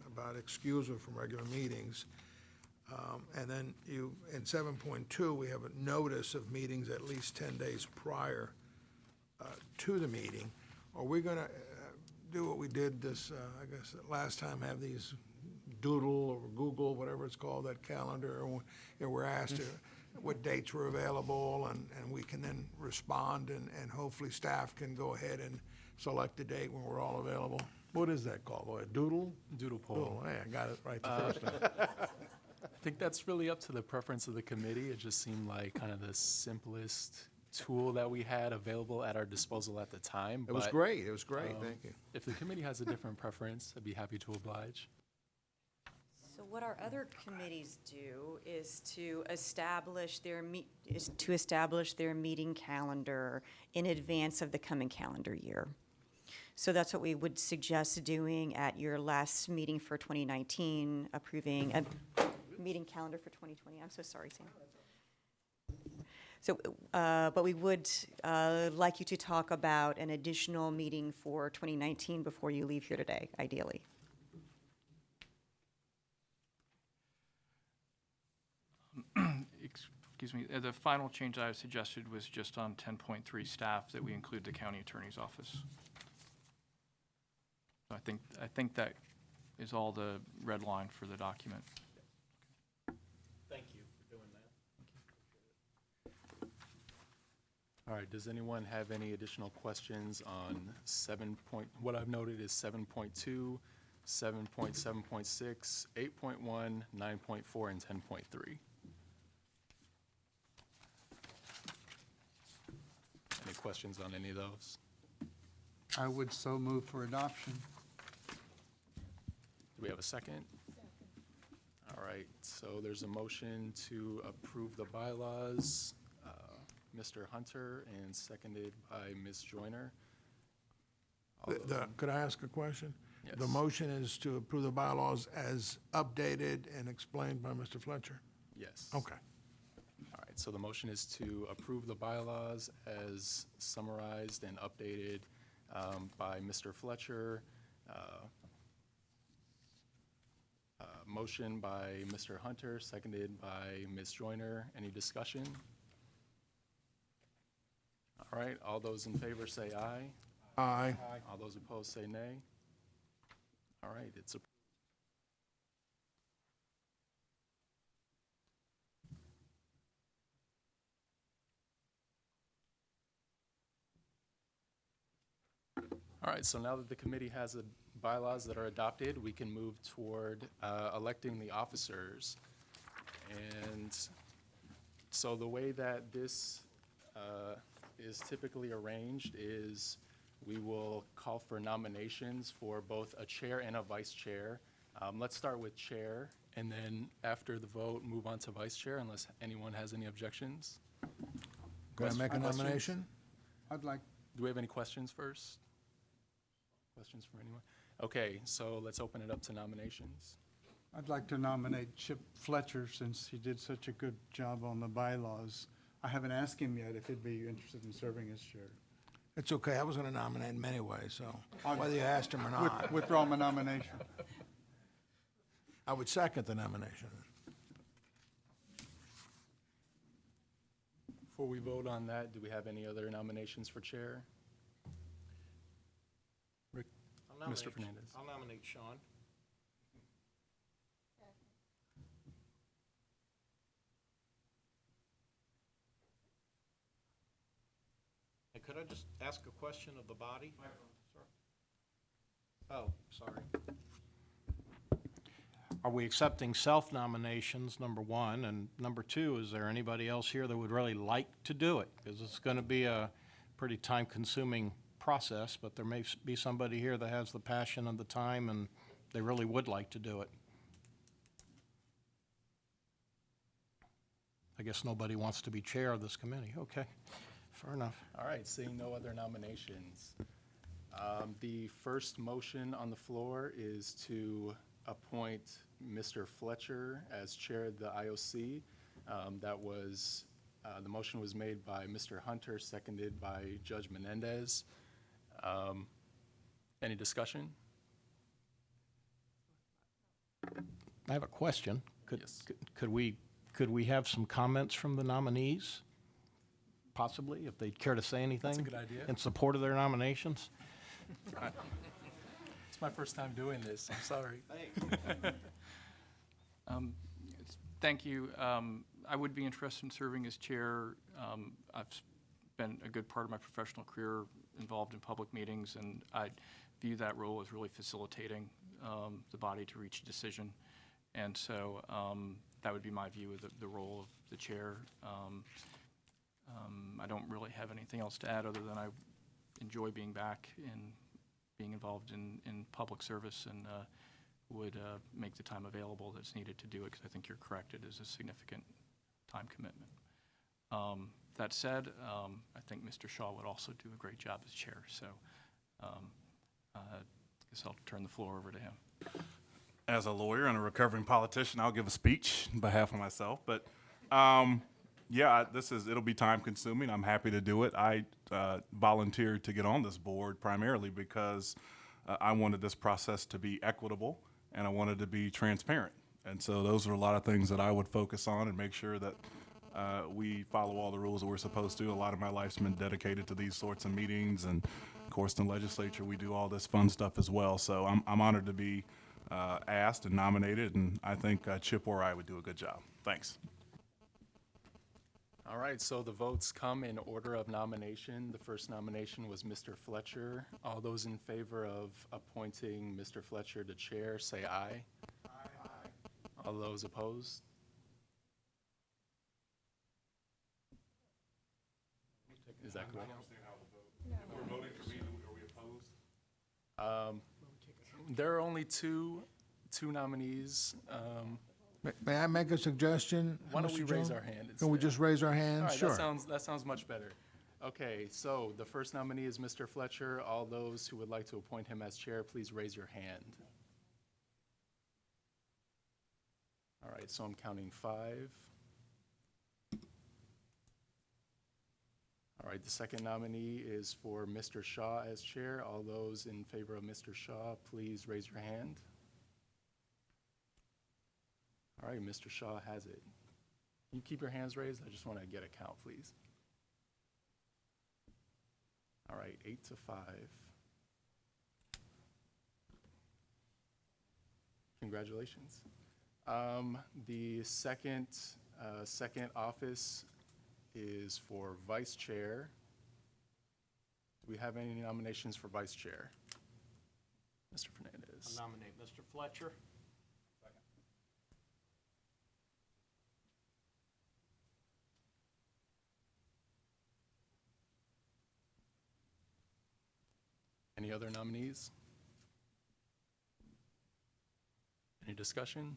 about excusal from regular meetings. And then in 7.2, we have a notice of meetings at least 10 days prior to the meeting. Are we going to do what we did this, I guess, last time, have these Doodle or Google, whatever it's called, that calendar, and we're asked what dates were available, and we can then respond, and hopefully staff can go ahead and select a date when we're all available? What is that called? A doodle? Doodle poll. Doodle, hey, I got it right the first time. I think that's really up to the preference of the committee. It just seemed like kind of the simplest tool that we had available at our disposal at the time. It was but, great, it was great, thank you. If the committee has a different preference, I'd be happy to oblige. So what our other committees do is to establish their meeting calendar in advance of the coming calendar year. So that's what we would suggest doing at your last meeting for 2019, approving a meeting calendar for 2020. I'm so sorry, Sam. So, but we would like you to talk about an additional meeting for 2019 before you leave here today, ideally. Excuse me, the final change I suggested was just on 10.3 staff, that we include the county attorney's office. I think that is all the red line for the document. Thank you for doing that. All right, does anyone have any additional questions on what I've noted is 7.2, 7.7.6, 8.1, 9.4, and 10.3? Any questions on any of those? I would so move for adoption. Do we have a second? All right, so there's a motion to approve the bylaws, Mr. Hunter, and seconded by Ms. Joyner. Could I ask a question? The motion is to approve the bylaws as updated and explained by Mr. Fletcher? Yes. Okay. All right, so the motion is to approve the bylaws as summarized and updated by Mr. Fletcher. Motion by Mr. Hunter, seconded by Ms. Joyner. Any discussion? All right, all those in favor say aye. Aye. All those opposed say nay. All right, it's approved. All right, so now that the committee has the bylaws that are adopted, we can move toward electing the officers. And so the way that this is typically arranged is we will call for nominations for both a chair and a vice chair. Let's start with chair, and then after the vote, move on to vice chair unless anyone has any objections. Can I make a Questions? nomination? I'd like, Do we have any questions first? Questions from anyone? Okay, so let's open it up to nominations. I'd like to nominate Chip Fletcher since he did such a good job on the bylaws. I haven't asked him yet if he'd be interested in serving as chair. It's okay, I was gonna nominate him anyway, so whether you asked him or not. Withdraw my nomination. I would second the nomination. Before we vote on that, do we have any other nominations for chair? Rick, Mr. Fernandez. I'll nominate Sean. And could I just ask a question of the body? Oh, sorry. Are we accepting self-nominations, number one? And number two, is there anybody else here that would really like to do it? Because it's going to be a pretty time-consuming process, but there may be somebody here that has the passion and the time, and they really would like to do it. I guess nobody wants to be chair of this committee. Okay, fair enough. All right, seeing no other nominations. The first motion on the floor is to appoint Mr. Fletcher as chair of the IOC. The motion was made by Mr. Hunter, seconded by Judge Menendez. Any discussion? I have a question. Yes. Could we have some comments from the nominees? Possibly, if they'd care to say anything? That's a good idea. In support of their nominations? It's my first time doing this, I'm sorry. Thank you. I would be interested in serving as chair. I've spent a good part of my professional career involved in public meetings, and I view that role as really facilitating the body to reach a decision. And so that would be my view of the role of the chair. I don't really have anything else to add other than I enjoy being back and being involved in public service, and would make the time available that's needed to do it, because I think you're correct, it is a significant time commitment. That said, I think Mr. Shaw would also do a great job as chair, so I guess I'll turn the floor over to him. As a lawyer and a recovering politician, I'll give a speech on behalf of myself. But yeah, it'll be time consuming. I'm happy to do it. I volunteered to get on this board primarily because I wanted this process to be equitable and I wanted to be transparent. And so those are a lot of things that I would focus on and make sure that we follow all the rules that we're supposed to. A lot of my life's been dedicated to these sorts of meetings, and of course in the legislature we do all this fun stuff as well. So I'm honored to be asked and nominated, and I think Chip or I would do a good job. Thanks. All right, so the votes come in order of nomination. The first nomination was Mr. Fletcher. All those in favor of appointing Mr. Fletcher to chair, say aye. Aye. All those opposed? Is that correct? We're voting for me. Are we opposed? There are only two nominees. May I make a suggestion? Why don't we Mr. raise Jones? our hand Can we instead? just raise our hands? All right, Sure. that sounds much better. Okay, so the first nominee is Mr. Fletcher. All those who would like to appoint him as chair, please raise your hand. All right, so I'm counting 5. All right, the second nominee is for Mr. Shaw as chair. All those in favor of Mr. Shaw, please raise your hand. All right, Mr. Shaw has it. Can you keep your hands raised? I just want to get a count, please. All right, 8-5. Congratulations. The second office is for vice chair. Do we have any nominations for vice chair? Mr. Fernandez. I nominate Mr. Fletcher. Any other nominees? Any discussion?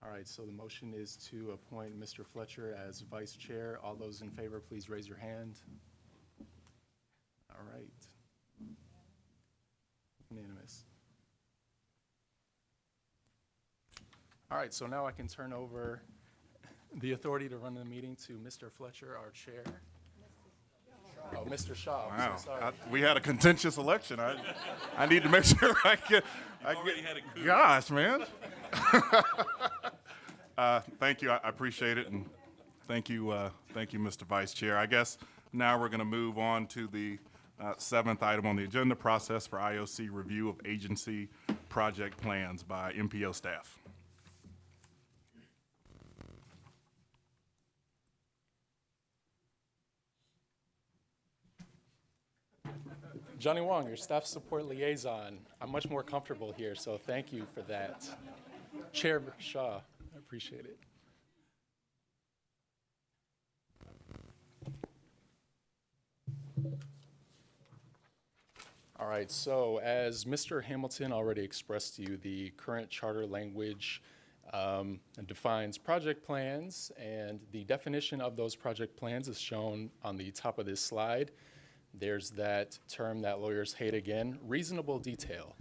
All right, so the motion is to appoint Mr. Fletcher as vice chair. All those in favor, please raise your hand. All right. Unanimous. All right, so now I can turn over the authority to run the meeting to Mr. Fletcher, our chair. Oh, Mr. Shaw. I'm Wow, so sorry. we had a contentious election. I need to make sure I get. Gosh, man. Thank you. I appreciate it, and thank you, Mr. Vice Chair. I guess now we're going to move on to the 7th item on the agenda: process for IOC review of agency project plans by MPO staff. Johnny Wong, your staff support liaison. I'm much more comfortable here, so thank you for that. Chair Shaw, I appreciate it. All right, so as Mr. Hamilton already expressed to you, the current charter language defines project plans, and the definition of those project plans is shown on the top of this slide. There's that term that lawyers hate again, reasonable detail.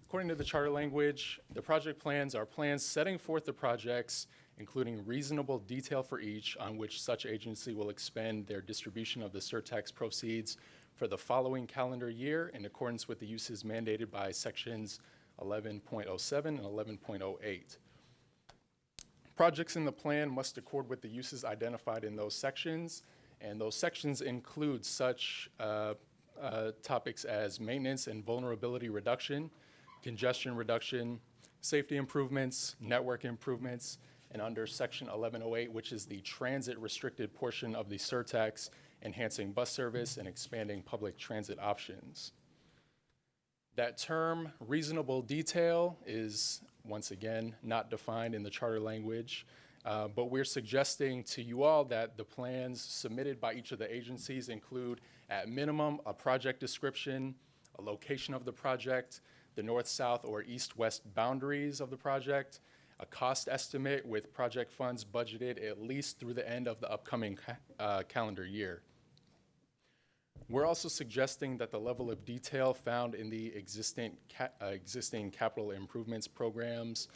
According to the charter language, the project plans are plans setting forth the projects, including reasonable detail for each, on which such agency will expend their distribution of the surtax proceeds for the following calendar year in accordance with the uses mandated by sections 11.07 and 11.08. Projects in the plan must accord with the uses identified in those sections, and those sections include such topics as maintenance and vulnerability reduction, congestion reduction, safety improvements, network improvements, and under section 1108, which is the transit restricted portion of the surtax, enhancing bus service and expanding public transit options. That term, reasonable detail, is once again not defined in the charter language. But we're suggesting to you all that the plans submitted by each of the agencies include, at minimum, a project description, a location of the project, the north, south, or east-west boundaries of the project, a cost estimate with project funds budgeted at least through the end of the upcoming calendar year. We're also suggesting that the level of detail found in the existing capital improvements programs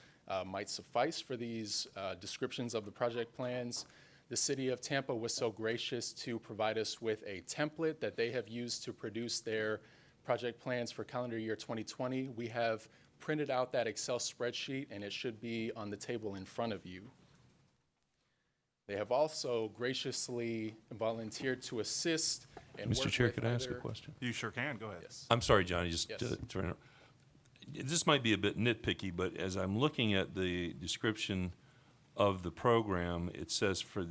might suffice for these descriptions of the project plans. The City of Tampa was so gracious to provide us with a template that they have used to produce their project plans for calendar year 2020. We have printed out that Excel spreadsheet, and it should be on the table in front of you. They have also graciously volunteered to assist and Mr. work Chair, with could I ask a other- question? You sure can. Go ahead. Yes. I'm sorry, Johnny, just Yes. to interrupt. This might be a bit nitpicky, but as I'm looking at the description of the program, it says for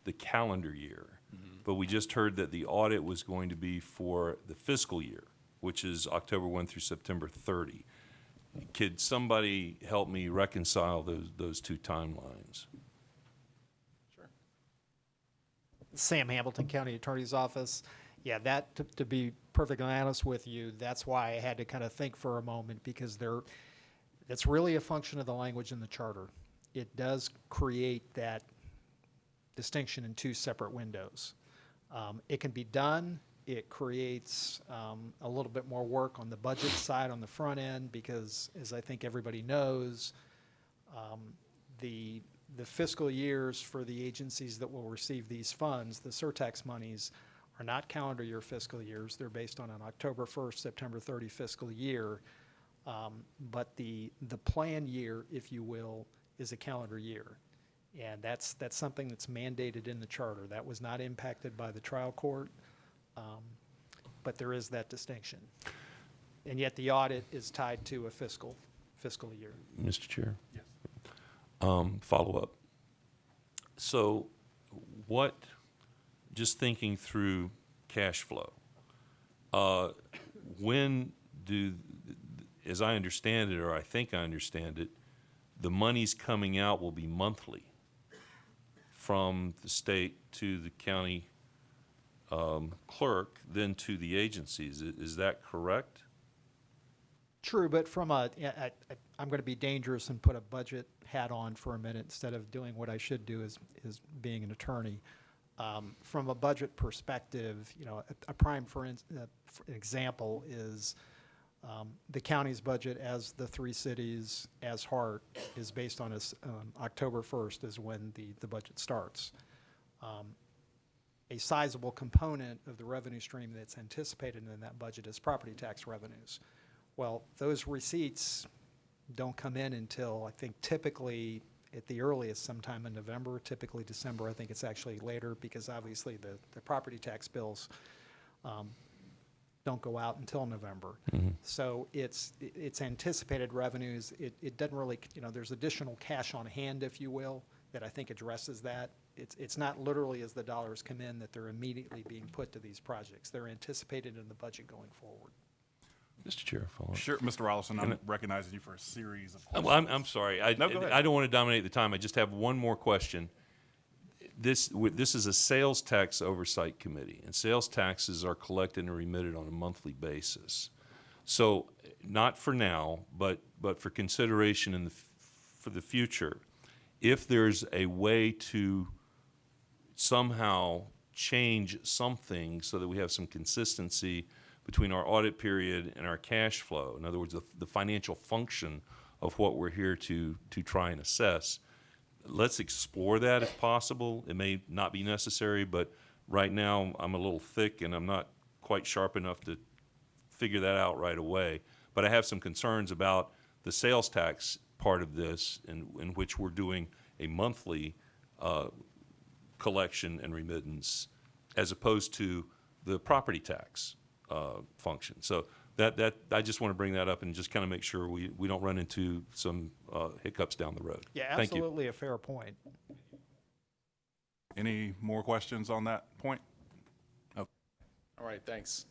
the calendar year. But we just heard that the audit was going to be for the fiscal year, which is October 1 through September 30. Could somebody help me reconcile those two timelines? Sure. Sam Hamilton, County Attorney's Office. Yeah, that, to be perfectly honest with you, that's why I had to kind of think for a moment, because that's really a function of the language in the charter. It does create that distinction in two separate windows. It can be done. It creates a little bit more work on the budget side on the front end because, as I think everybody knows, the fiscal years for the agencies that will receive these funds, the surtax monies, are not calendar year fiscal years. They're based on an October 1st, September 30 fiscal year. But the plan year, if you will, is a calendar year. And that's something that's mandated in the charter. That was not impacted by the trial court, but there is that distinction. And yet the audit is tied to a fiscal year. Mr. Chair? Yes. Follow-up. So just thinking through cash flow, when as I understand it, or I think I understand it, the monies coming out will be monthly from the state to the county clerk, then to the agencies. Is that correct? True, but I'm going to be dangerous and put a budget hat on for a minute instead of doing what I should do is being an attorney. From a budget perspective, a prime for example is the county's budget as the three cities as Hart is based on October 1st is when the budget starts. A sizable component of the revenue stream that's anticipated in that budget is property tax revenues. Well, those receipts don't come in until, I think, typically at the earliest sometime in November, typically December. I think it's actually later because obviously the property tax bills don't go out until November. Mm-hmm. So it's anticipated revenues. It doesn't really, there's additional cash on hand, if you will, that I think addresses that. It's not literally as the dollars come in that they're immediately being put to these projects. They're anticipated in the budget going forward. Mr. Chair, follow-up. Sure, Mr. Rollerson, I'm recognizing you for a series of questions. Well, I'm sorry. No, go ahead. I don't want to dominate the time. I just have one more question. This is a sales tax oversight committee, and sales taxes are collected and remitted on a monthly basis. So, not for now, but for consideration for the future, if there's a way to somehow change something so that we have some consistency between our audit period and our cash flow, in other words, the financial function of what we're here to try and assess, let's explore that if possible. It may not be necessary, but right now I'm a little thick and I'm not quite sharp enough to figure that out right away. But I have some concerns about the sales tax part of this in which we're doing a monthly collection and remittance as opposed to the property tax function. So that I just want to bring that up and just kind of make sure we don't run into some hiccups down the road. Yeah, Thank you. absolutely a fair point. Any more questions on that point? Okay. All right, thanks.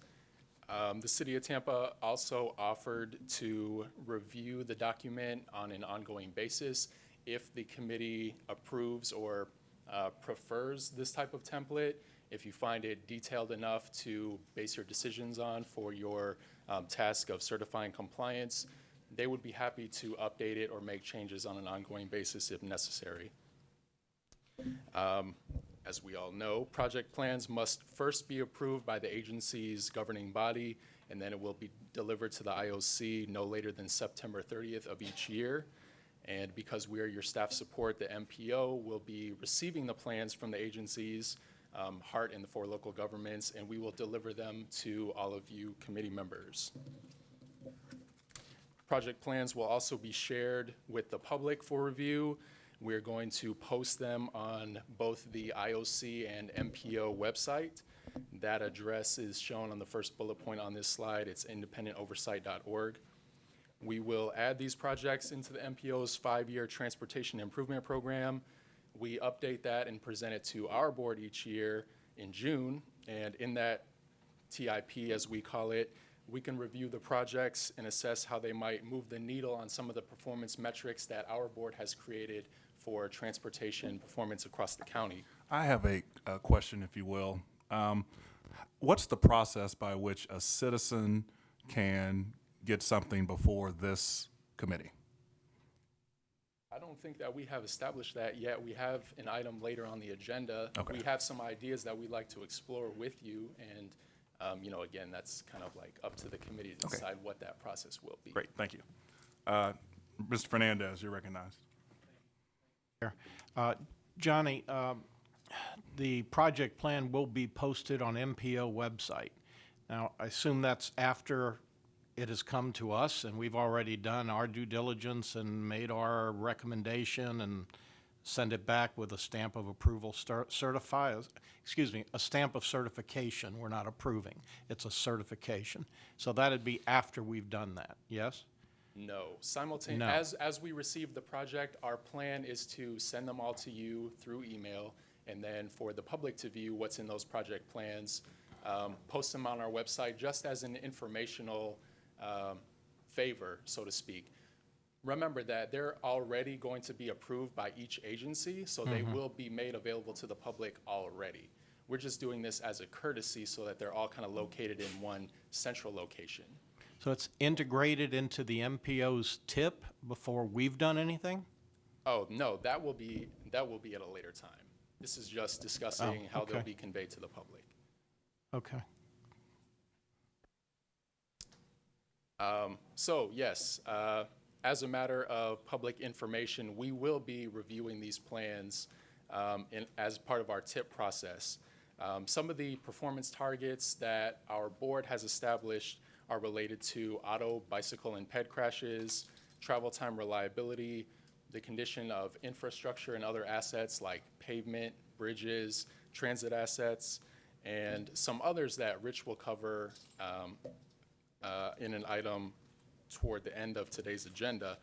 The City of Tampa also offered to review the document on an ongoing basis if the committee approves or prefers this type of template. If you find it detailed enough to base your decisions on for your task of certifying compliance, they would be happy to update it or make changes on an ongoing basis if necessary. As we all know, project plans must first be approved by the agency's governing body, and then it will be delivered to the IOC no later than September 30th of each year. And because we are your staff support, the MPO will be receiving the plans from the agencies, Hart and the 4 local governments, and we will deliver them to all of you committee members. Project plans will also be shared with the public for review. We're going to post them on both the IOC and MPO website. That address is shown on the first bullet point on this slide. It's independentoversight.org. We will add these projects into the MPO's 5-year transportation improvement program. We update that and present it to our board each year in June. And in that TIP, as we call it, we can review the projects and assess how they might move the needle on some of the performance metrics that our board has created for transportation performance across the county. I have a question, if you will. What's the process by which a citizen can get something before this committee? I don't think that we have established that yet. We have an item later on the agenda. Okay. We have some ideas that we'd like to explore with you, and, again, that's kind of like up to the committee to Okay. decide what that process will be. Great, thank you. Mr. Fernandez, you're recognized. Johnny, the project plan will be posted on MPO website. Now, I assume that's after it has come to us, and we've already done our due diligence and made our recommendation and send it back with a stamp of approval, a stamp of certification. We're not approving. It's a certification. So that'd be after we've done that, yes? No. No. As we receive the project, our plan is to send them all to you through email, and then for the public to view what's in those project plans, post them on our website just as an informational favor, so to speak. Remember that they're already going to be approved by each agency, so they will be made available to the public already. We're just doing this as a courtesy so that they're all kind of located in one central location. So it's integrated into the MPO's tip before we've done anything? Oh, no, that will be at a later time. This is just discussing how they'll okay. be conveyed to the public. Okay. So yes, as a matter of public information, we will be reviewing these plans as part of our TIP process. Some of the performance targets that our board has established are related to auto, bicycle, and ped crashes, travel time reliability, the condition of infrastructure and other assets like pavement, bridges, transit assets, and some others that Rich will cover in an item toward the end of today's agenda.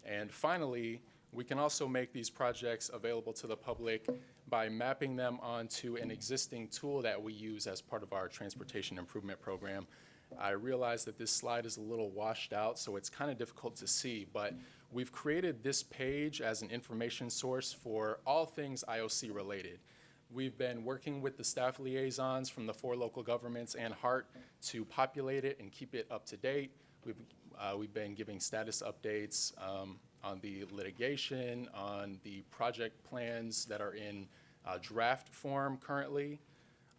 And finally, we can also make these projects available to the public by mapping them onto an existing tool that we use as part of our transportation improvement program. I realize that this slide is a little washed out, so it's kind of difficult to see, but we've created this page as an information source for all things IOC related. We've been working with the staff liaisons from the 4 local governments and HART to populate it and keep it up to date. We've been giving status updates on the litigation, on the project plans that are in draft form currently.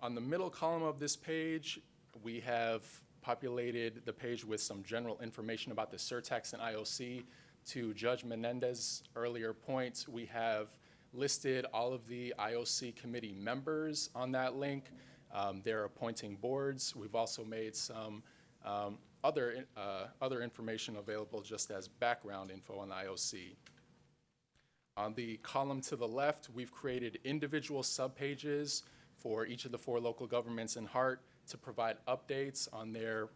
On the middle column of this page, we have populated the page with some general information about the surtax and IOC. To Judge Menendez's earlier point, we have listed all of the IOC committee members on that link. They're appointing boards. We've also made some other information available just as background info on the IOC. On the column to the left, we've created individual subpages for each of the 4 local governments and HART to provide updates on their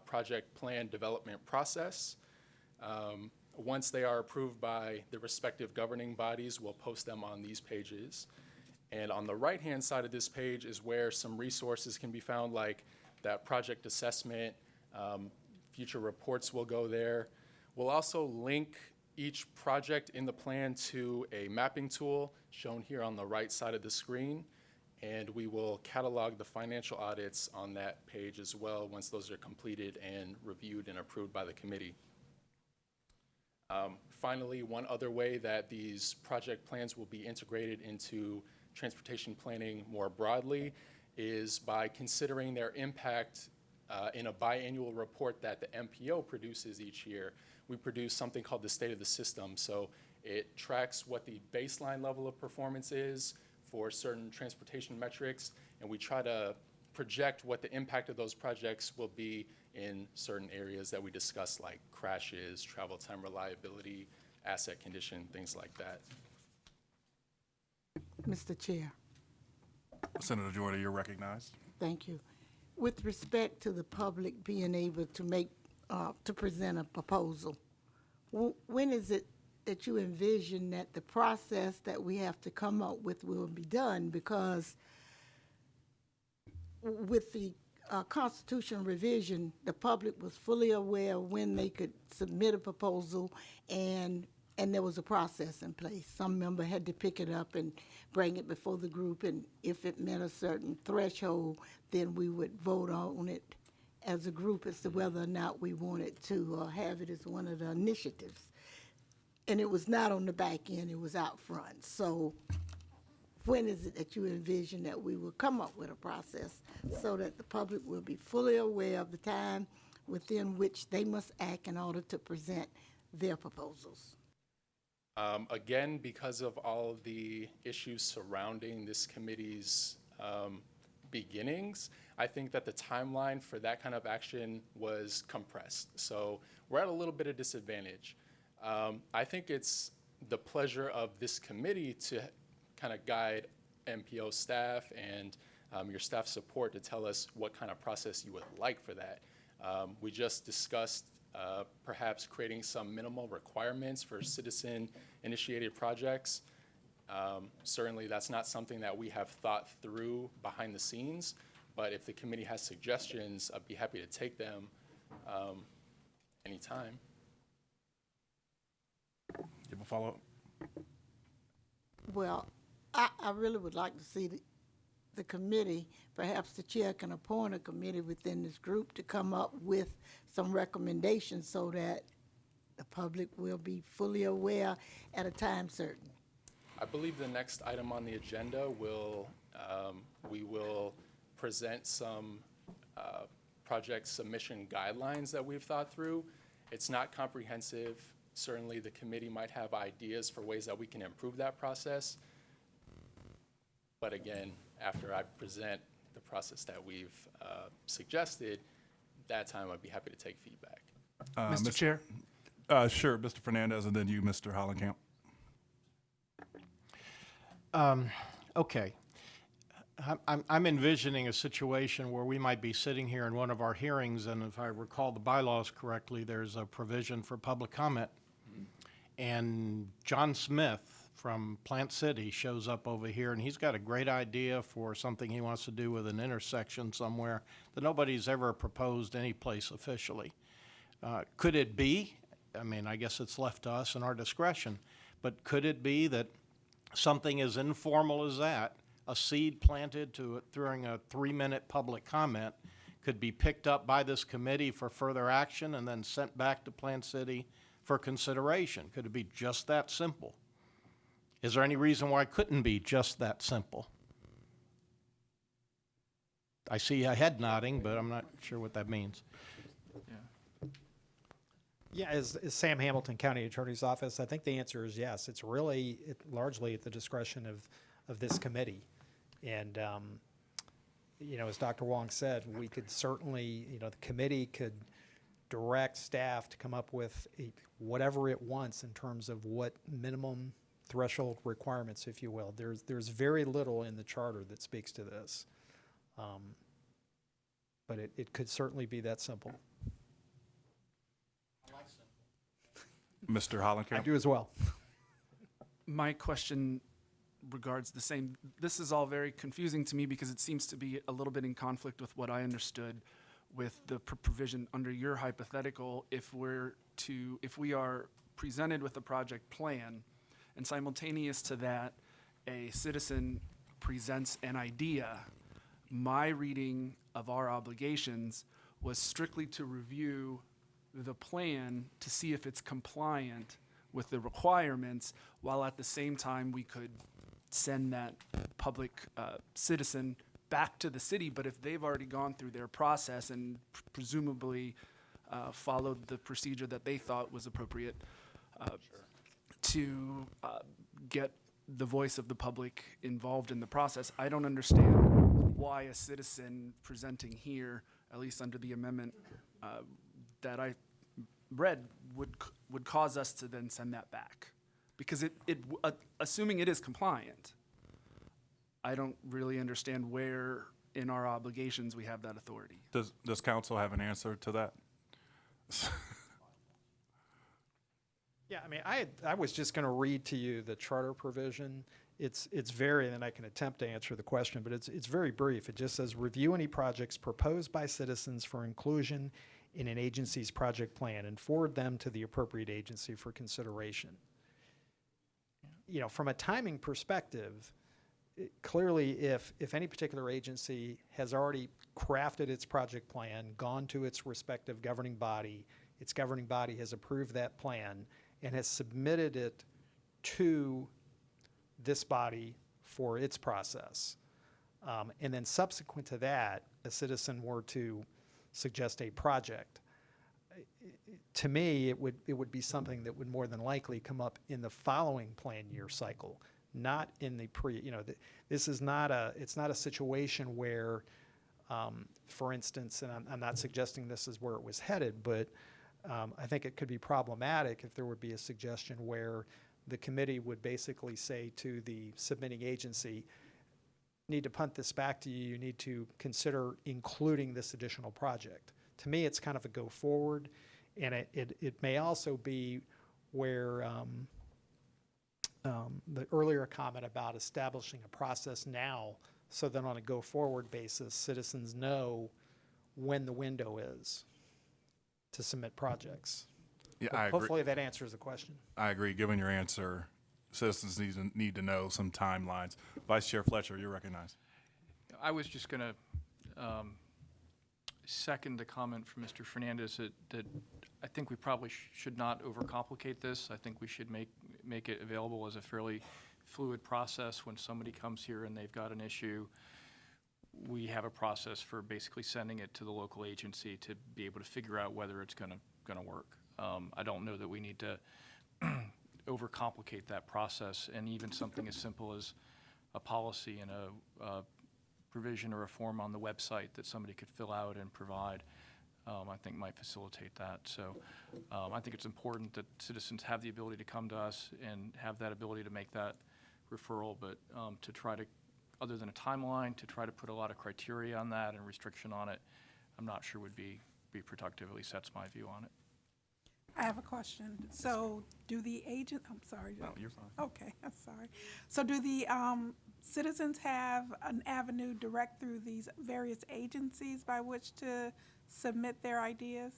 project plan development process. Once they are approved by the respective governing bodies, we'll post them on these pages. And on the right-hand side of this page is where some resources can be found, like that project assessment. Future reports will go there. We'll also link each project in the plan to a mapping tool shown here on the right side of the screen. And we will catalog the financial audits on that page as well once those are completed and reviewed and approved by the committee. Finally, one other way that these project plans will be integrated into transportation planning more broadly is by considering their impact in a biannual report that the MPO produces each year. We produce something called the State of the System. So it tracks what the baseline level of performance is for certain transportation metrics, and we try to project what the impact of those projects will be in certain areas that we discuss, like crashes, travel time reliability, asset condition, things like that. Mr. Chair, Senator Jordan, you're recognized. thank you. With respect to the public being able to make, to present a proposal, when is it that you envision that the process that we have to come up with will be done? Because with the constitutional revision, the public was fully aware when they could submit a proposal, and there was a process in place. Some member had to pick it up and bring it before the group, and if it met a certain threshold, then we would vote on it as a group as to whether or not we wanted to have it as one of the initiatives. And it was not on the back end, it was out front. So when is it that you envision that we will come up with a process so that the public will be fully aware of the time within which they must act in order to present their proposals? Again, because of all of the issues surrounding this committee's beginnings, I think that the timeline for that kind of action was compressed. So we're at a little bit of disadvantage. I think it's the pleasure of this committee to kind of guide MPO staff and your staff support to tell us what kind of process you would like for that. We just discussed perhaps creating some minimal requirements for citizen-initiated projects. Certainly, that's not something that we have thought through behind the scenes, but if the committee has suggestions, I'd be happy to take them anytime. You have a follow-up? Well, I really would like to see the committee, perhaps the chair can appoint a committee within this group to come up with some recommendations so that the public will be fully aware at a time certain. I believe the next item on the agenda will, we will present some project submission guidelines that we've thought through. It's not comprehensive. Certainly the committee might have ideas for ways that we can improve that process. But again, after I present the process that we've suggested, that time I'd be happy to take feedback. Mr. Chair? Sure, Mr. Fernandez, and then you, Mr. Hollenkamp. Okay. I'm envisioning a situation where we might be sitting here in one of our hearings, and if I recall the bylaws correctly, there's a provision for public comment. And John Smith from Plant City shows up over here, and he's got a great idea for something he wants to do with an intersection somewhere that nobody's ever proposed any place officially. Could it be, I mean, I guess it's left to us and our discretion, but could it be that something as informal as that, a seed planted during a 3-minute public comment, could be picked up by this committee for further action and then sent back to Plant City for consideration? Could it be just that simple? Is there any reason why it couldn't be just that simple? I see a head nodding, but I'm not sure what that means. Yeah, as Sam Hamilton, County Attorney's Office, I think the answer is yes. It's really largely at the discretion of this committee. And, you know, as Dr. Wong said, we could certainly, you know, the committee could direct staff to come up with whatever it wants in terms of what minimum threshold requirements, if you will. There's very little in the charter that speaks to this. But it could certainly be that simple. Mr. Hollenkamp? I do as well. My question regards the same. This is all very confusing to me because it seems to be a little bit in conflict with what I understood with the provision under your hypothetical. If we are presented with a project plan and simultaneous to that, a citizen presents an idea, my reading of our obligations was strictly to review the plan to see if it's compliant with the requirements, while at the same time we could send that public citizen back to the city. But if they've already gone through their process and presumably followed the procedure that they thought was appropriate to get the voice of the public involved in the process, I don't understand why a citizen presenting here, at least under the amendment that I read, would cause us to then send that back. Because assuming it is compliant, I don't really understand where in our obligations we have that authority. Does council have an answer to that? Yeah, I mean, I was just going to read to you the charter provision. It's very, and I can attempt to answer the question, but it's very brief. It just says, review any projects proposed by citizens for inclusion in an agency's project plan and forward them to the appropriate agency for consideration. You know, from a timing perspective, clearly if any particular agency has already crafted its project plan, gone to its respective governing body, its governing body has approved that plan, and has submitted it to this body for its process. And then subsequent to that, a citizen were to suggest a project. To me, it would be something that would more than likely come up in the following plan year cycle, not in the this is not it's not a situation where, for instance, and I'm not suggesting this is where it was headed, but I think it could be problematic if there would be a suggestion where the committee would basically say to the submitting agency, need to punt this back to you, you need to consider including this additional project. To me, it's kind of a go forward, and it may also be where the earlier comment about establishing a process now, so that on a go forward basis, citizens know when the window is to submit projects. Yeah, I agree. Hopefully that answers the question. I agree. Given your answer, citizens need to know some timelines. Vice Chair Fletcher, you're recognized. I was just going to second the comment from Mr. Fernandez that I think we probably should not overcomplicate this. I think we should make it available as a fairly fluid process. When somebody comes here and they've got an issue, we have a process for basically sending it to the local agency to be able to figure out whether it's going to work. I don't know that we need to overcomplicate that process, and even something as simple as a policy and a provision or a form on the website that somebody could fill out and provide, I think might facilitate that. So I think it's important that citizens have the ability to come to us and have that ability to make that referral, but to try to, other than a timeline, to try to put a lot of criteria on that and restriction on it, I'm not sure would be productive. At least that's my view on it. I have a question. So do the I'm sorry. No, you're fine. Okay, I'm sorry. So do the citizens have an avenue direct through these various agencies by which to submit their ideas?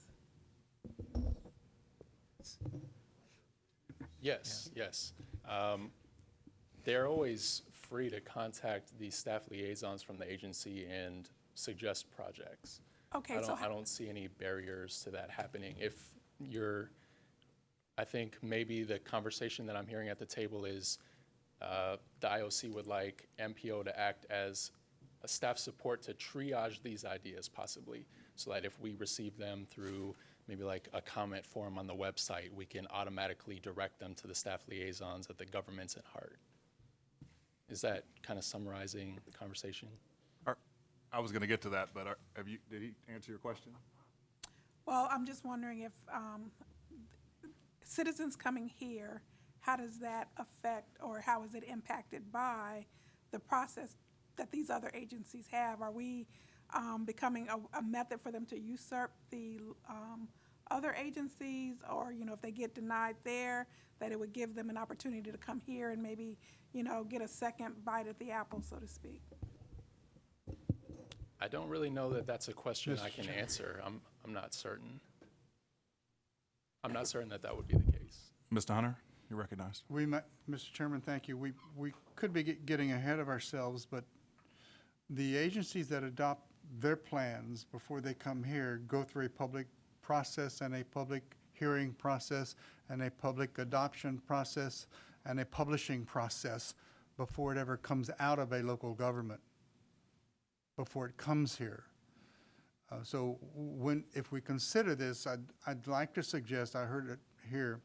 Yes, yes. They're always free to contact the staff liaisons from the agency and suggest projects. Okay, I don't see any barriers to that happening. If I think maybe the conversation that I'm hearing at the table is the IOC would like MPO to act as a staff support to triage these ideas possibly, so that if we receive them through maybe like a comment form on the website, we can automatically direct them to the staff liaisons at the governments at heart. Is that kind of summarizing the conversation? I was going to get to that, but did he answer your question? Well, I'm just wondering if citizens coming here, how does that affect, or how is it impacted by the process that these other agencies have? Are we becoming a method for them to usurp the other agencies, or, if they get denied there, that it would give them an opportunity to come here and maybe, get a second bite at the apple, so to speak? I don't really know that that's a question I can answer. I'm not certain. I'm not certain that would be the case. Mr. Hunter, you're recognized. Mr. Chairman, thank you. We could be getting ahead of ourselves, but the agencies that adopt their plans before they come here go through a public process and a public hearing process and a public adoption process and a publishing process before it ever comes out of a local government, before it comes here. So if we consider this, I'd like to suggest, I heard it here,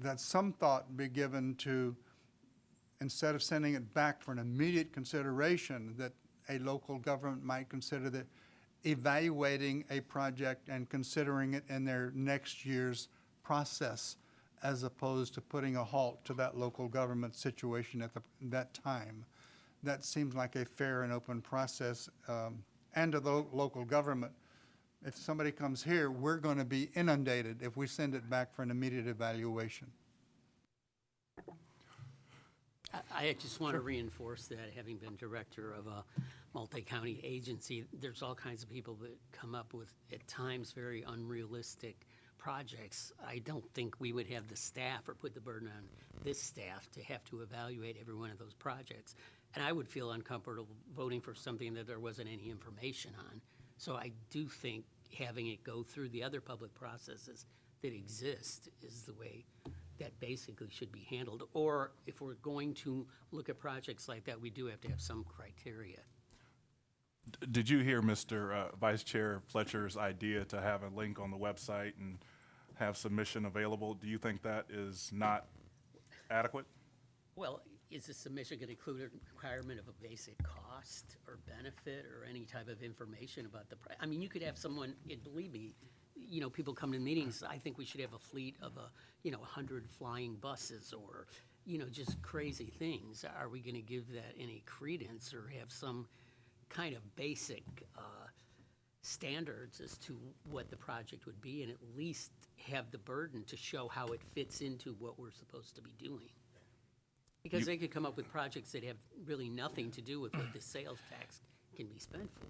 that some thought be given to, instead of sending it back for an immediate consideration, that a local government might consider that evaluating a project and considering it in their next year's process, as opposed to putting a halt to that local government situation at that time. That seems like a fair and open process, and to the local government. If somebody comes here, we're going to be inundated if we send it back for an immediate evaluation. I just want to reinforce that, having been director of a multi-county agency, there's all kinds of people that come up with, at times, very unrealistic projects. I don't think we would have the staff or put the burden on this staff to have to evaluate every one of those projects. And I would feel uncomfortable voting for something that there wasn't any information on. So I do think having it go through the other public processes that exist is the way that basically should be handled. Or if we're going to look at projects like that, we do have to have some criteria. Did you hear Mr. Vice Chair Fletcher's idea to have a link on the website and have submission available? Do you think that is not adequate? Well, is the submission going to include a requirement of a basic cost or benefit or any type of information about the I mean, you could have someone, and believe me, you know, people come to meetings, I think we should have a fleet of 100 flying buses or, just crazy things. Are we going to give that any credence or have some kind of basic standards as to what the project would be, and at least have the burden to show how it fits into what we're supposed to be doing? Because they could come up with projects that have really nothing to do with what the sales tax can be spent for.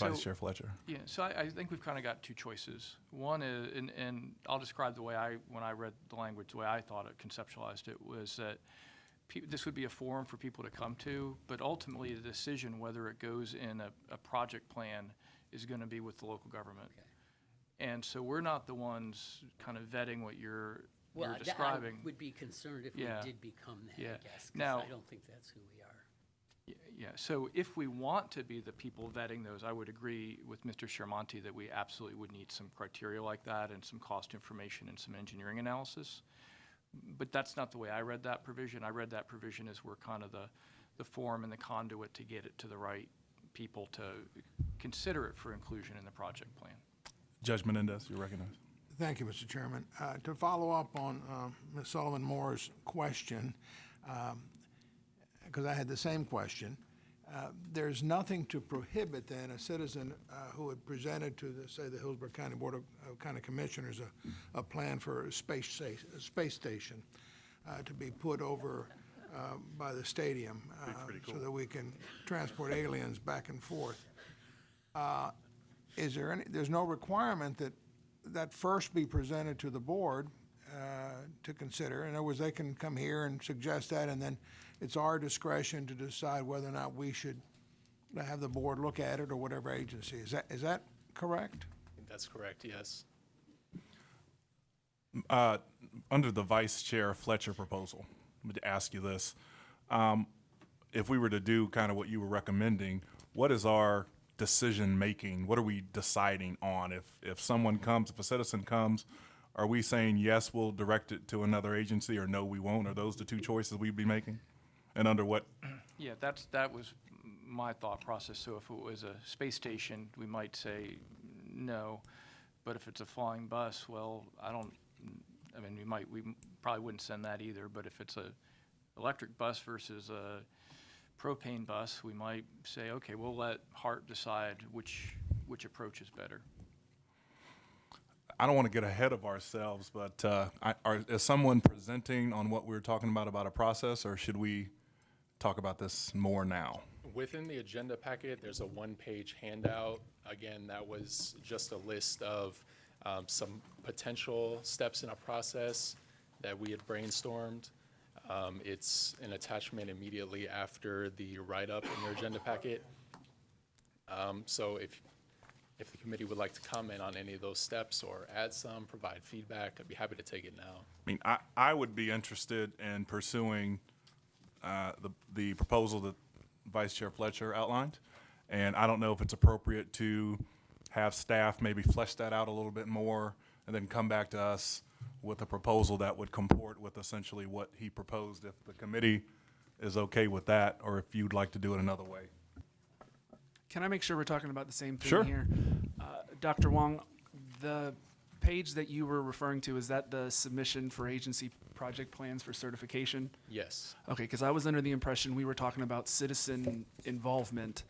Vice Chair Fletcher. Yeah, so I think we've kind of got two choices. One is, and I'll describe the way when I read the language, the way I thought it, conceptualized it, was that this would be a forum for people to come to, but ultimately the decision whether it goes in a project plan is going to be with the local government. Okay. And so we're not the ones kind of vetting what you're Well, describing. I would be concerned if Yeah. we did become that, Yeah. I guess, because Now- I don't think that's who we are. Yeah, so if we want to be the people vetting those, I would agree with Mr. Shermonti that we absolutely would need some criteria like that and some cost information and some engineering analysis. But that's not the way I read that provision. I read that provision as we're kind of the forum and the conduit to get it to the right people to consider it for inclusion in the project plan. Judge Menendez, you're recognized. Thank you, Mr. Chairman. To follow up on Ms. Sullivan Moore's question, because I had the same question, there's nothing to prohibit then a citizen who had presented to, say, the Hillsborough County Board of County Commissioners a plan for a space station to be put over by the stadium so that we can transport aliens back and forth. There's no requirement that first be presented to the board to consider. In other words, they can come here and suggest that, and then it's our discretion to decide whether or not we should have the board look at it or whatever agency. Is that correct? That's correct, yes. Under the Vice Chair Fletcher proposal, let me ask you this. If we were to do kind of what you were recommending, what is our decision-making? What are we deciding on? If someone comes, if a citizen comes, are we saying, yes, we'll direct it to another agency, or no, we won't? Are those the two choices we'd be making? And under what? Yeah, that was my thought process. So if it was a space station, we might say no. But if it's a flying bus, well, we probably wouldn't send that either. But if it's a electric bus versus a propane bus, we might say, okay, we'll let Hart decide which approach is better. I don't want to get ahead of ourselves, but is someone presenting on what we were talking about a process, or should we talk about this more now? Within the agenda packet, there's a one-page handout. Again, that was just a list of some potential steps in a process that we had brainstormed. It's an attachment immediately after the write-up in your agenda packet. So if the committee would like to comment on any of those steps or add some, provide feedback, I'd be happy to take it now. I mean, I would be interested in pursuing the proposal that Vice Chair Fletcher outlined, and I don't know if it's appropriate to have staff maybe flesh that out a little bit more and then come back to us with a proposal that would comport with essentially what he proposed, if the committee is okay with that, or if you'd like to do it another way. Can I make sure we're talking about the same thing Sure. here? Dr. Wong, the page that you were referring to, is that the submission for agency project plans for certification? Yes. Okay, because I was under the impression we were talking about citizen involvement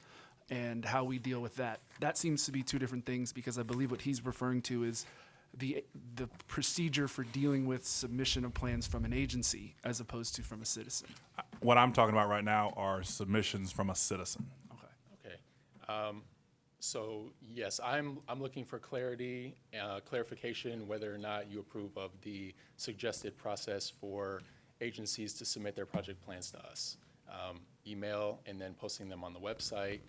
and how we deal with that. That seems to be two different things, because I believe what he's referring to is the procedure for dealing with submission of plans from an agency as opposed to from a citizen. What I'm talking about right now are submissions from a citizen. Okay. So yes, I'm looking for clarity, clarification whether or not you approve of the suggested process for agencies to submit their project plans to us. Email and then posting them on the website.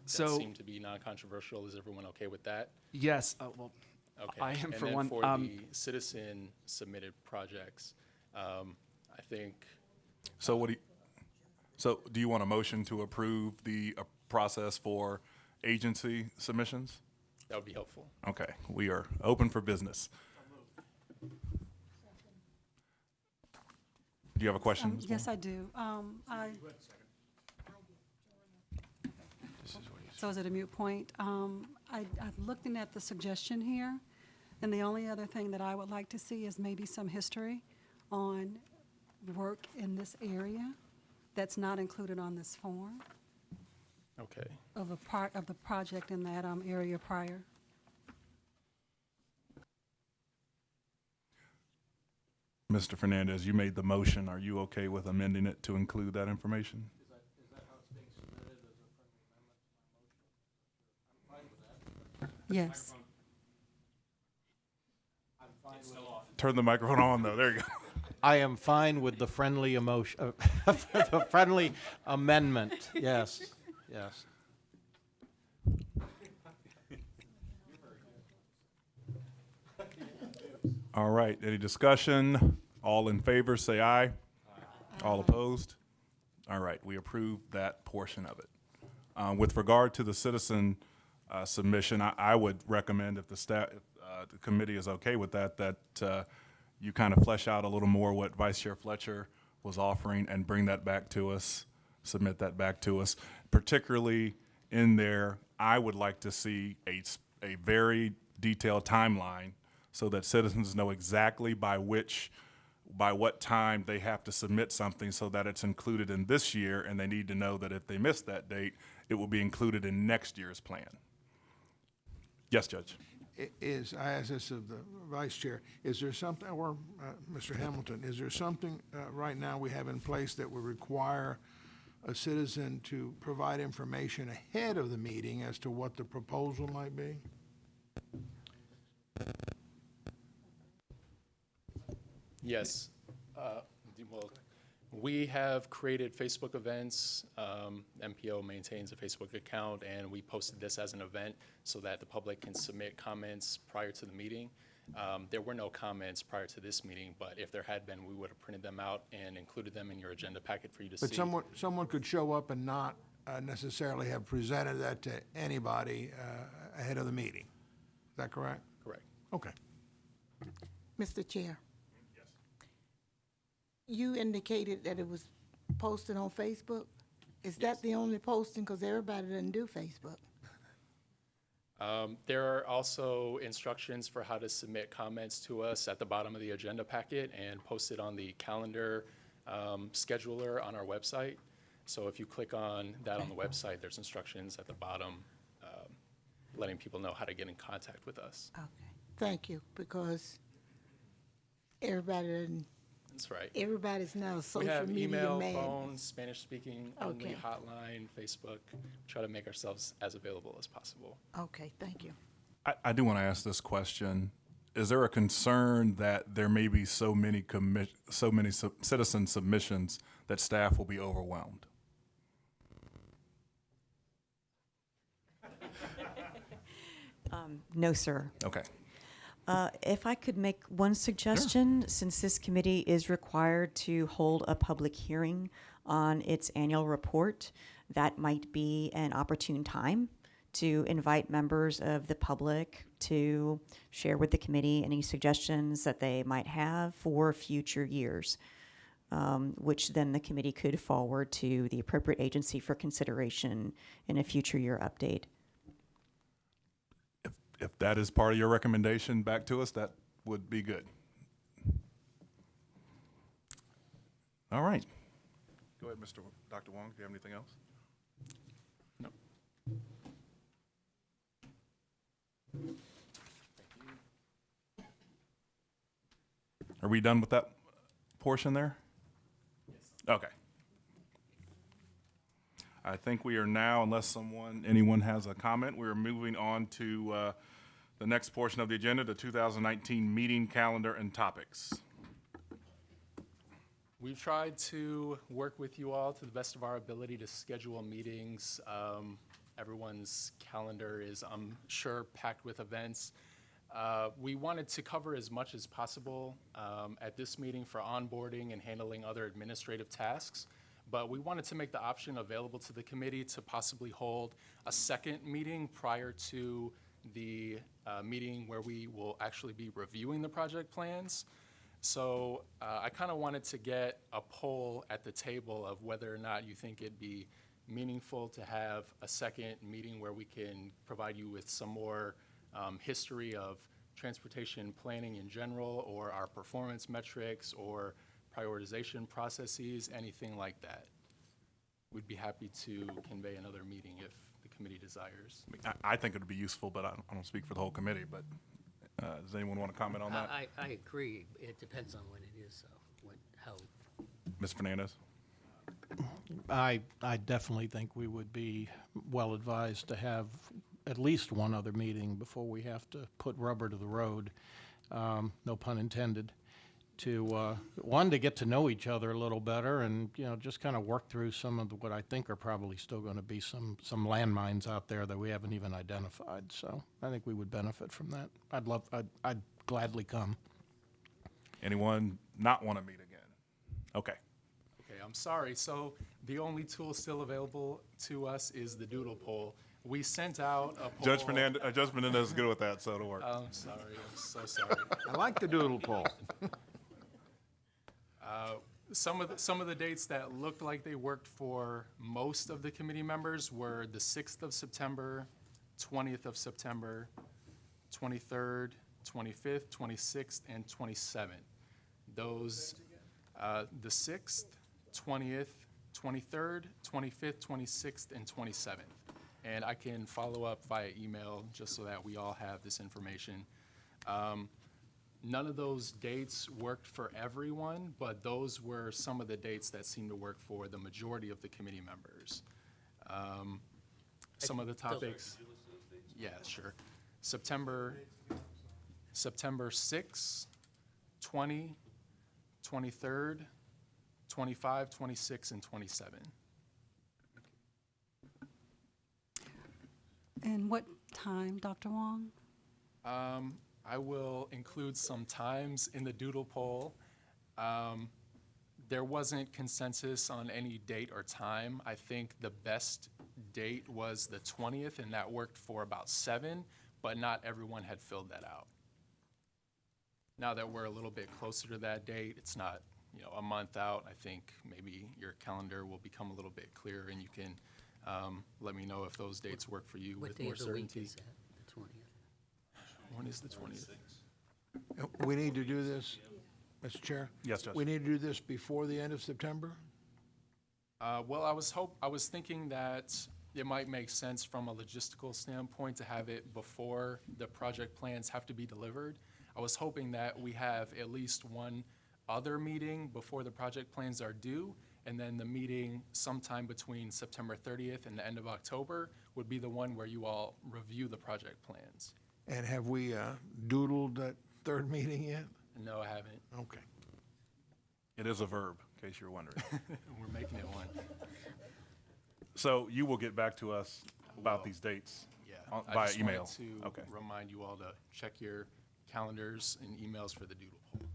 So- seemed to be non-controversial. Is everyone okay with that? Yes, well, Okay. I am And for then one. for the citizen submitted projects, I think, So do you want a motion to approve the process for agency submissions? that would be helpful. Okay, we are open for business. Do you have a question? Ms. Yes, Moore? I do. So is it a moot point? I've looked in at the suggestion here, and the only other thing that I would like to see is maybe some history on work in this area that's not included on this form Okay. of a part of the project in that area prior. Mr. Fernandez, you made the motion. Are you okay with amending it to include that information? Is that how it's being submitted as a friendly amendment to my motion? I'm fine with that. Yes. I'm fine with Turn the microphone on, though. There you go. I am fine with the friendly emotion, the friendly amendment. Yes, yes. All right, any discussion? All in favor, say aye. All opposed? All right, we approve that portion of it. With regard to the citizen submission, I would recommend if the staff, if the committee is okay with that, that you kind of flesh out a little more what Vice Chair Fletcher was offering and bring that back to us, submit that back to us. Particularly in there, I would like to see a very detailed timeline so that citizens know exactly by what time they have to submit something so that it's included in this year, and they need to know that if they miss that date, it will be included in next year's plan. Yes, Judge. I ask this of the Vice Chair, is there something, or Mr. Hamilton, is there something right now we have in place that would require a citizen to provide information ahead of the meeting as to what the proposal might be? Yes. Well, we have created Facebook events. MPO maintains a Facebook account, and we posted this as an event so that the public can submit comments prior to the meeting. There were no comments prior to this meeting, but if there had been, we would have printed them out and included them in your agenda packet for you to see. But someone could show up and not necessarily have presented that to anybody ahead of the meeting. Is that correct? Correct. Okay. Mr. Chair. You indicated that it was posted on Facebook. Is that the only posting? Because everybody doesn't do Facebook. There are also instructions for how to submit comments to us at the bottom of the agenda packet and posted on the calendar scheduler on our website. So if you click on that on the website, there's instructions at the bottom letting people know how to get in contact with us. Okay, thank you, because everybody doesn't. That's right. Everybody's now a We social have media email, man. phone, Spanish-speaking only Okay. hotline, Facebook. Try to make ourselves as available as possible. Okay, thank you. I do want to ask this question. Is there a concern that there may be so many citizen submissions that staff will be overwhelmed? No, sir. Okay. If I could make one suggestion, since this committee is required to hold a public hearing on its annual report, that might be an opportune time to invite members of the public to share with the committee any suggestions that they might have for future years, which then the committee could forward to the appropriate agency for consideration in a future year update. If that is part of your recommendation back to us, that would be good. All right. Go ahead, Dr. Wong. Do you have anything else? No. Are we done with that portion there? Yes. Okay. I think we are now, unless anyone has a comment, we're moving on to the next portion of the agenda, the 2019 meeting calendar and topics. We've tried to work with you all to the best of our ability to schedule meetings Everyone's calendar is, I'm sure, packed with events. We wanted to cover as much as possible at this meeting for onboarding and handling other administrative tasks, but we wanted to make the option available to the committee to possibly hold a second meeting prior to the meeting where we will actually be reviewing the project plans. So I kind of wanted to get a poll at the table of whether or not you think it'd be meaningful to have a second meeting where we can provide you with some more history of transportation planning in general, or our performance metrics, or prioritization processes, anything like that. We'd be happy to convey another meeting if the committee desires. I think it would be useful, but I don't speak for the whole committee, but does anyone want to comment on that? I agree. It depends on when it is, how. Ms. Fernandez? I definitely think we would be well advised to have at least one other meeting before we have to put rubber to the road, no pun intended, to, one, to get to know each other a little better and, just kind of work through some of what I think are probably still going to be some landmines out there that we haven't even identified. So I think we would benefit from that. I'd gladly come. Anyone not want to meet again? Okay. Okay, I'm sorry. So the only tool still available to us is the doodle poll. We sent out a poll. Judge Fernandez is good with that, so it'll work. I'm sorry. I'm so sorry. I like the doodle poll. Some of the dates that looked like they worked for most of the committee members were the 6th of September, 20th of September, 23rd, 25th, 26th, and 27th. Those, the 6th, 20th, 23rd, 25th, 26th, and 27th. And I can follow up via email just so that we all have this information. None of those dates worked for everyone, but those were some of the dates that seemed to work for the majority of the committee members. Some of the topics. Yeah, sure. September 6, 20, 23rd, 25, 26, and 27. And what time, Dr. Wong? I will include some times in the doodle poll. There wasn't consensus on any date or time. I think the best date was the 20th, and that worked for about 7, but not everyone had filled that out. Now that we're a little bit closer to that date, it's not, a month out, I think maybe your calendar will become a little bit clearer, and you can let me know if those dates work for you with more certainty. What day of the week is that, the 20th? When is the 20th? We need to do this, Mr. Chair? Yes, Judge. We need to do this before the end of September? Well, I was thinking that it might make sense from a logistical standpoint to have it before the project plans have to be delivered. I was hoping that we have at least one other meeting before the project plans are due, and then the meeting sometime between September 30th and the end of October would be the one where you all review the project plans. And have we doodled that third meeting yet? No, I haven't. Okay. It is a verb, in case you're wondering. We're making it one. So you will get back to us about these dates Yeah. I via just email? wanted to Okay. remind you all to check your calendars and emails for the doodle poll.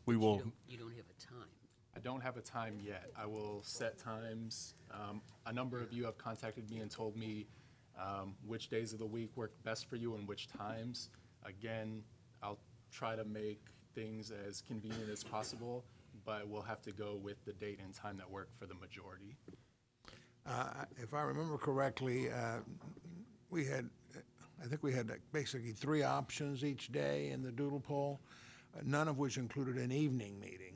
We will, You don't have a time. I don't have a time yet. I will set times. A number of you have contacted me and told me which days of the week work best for you and which times. Again, I'll try to make things as convenient as possible, but we'll have to go with the date and time that work for the majority. If I remember correctly, I think we had basically 3 options each day in the doodle poll, none of which included an evening meeting.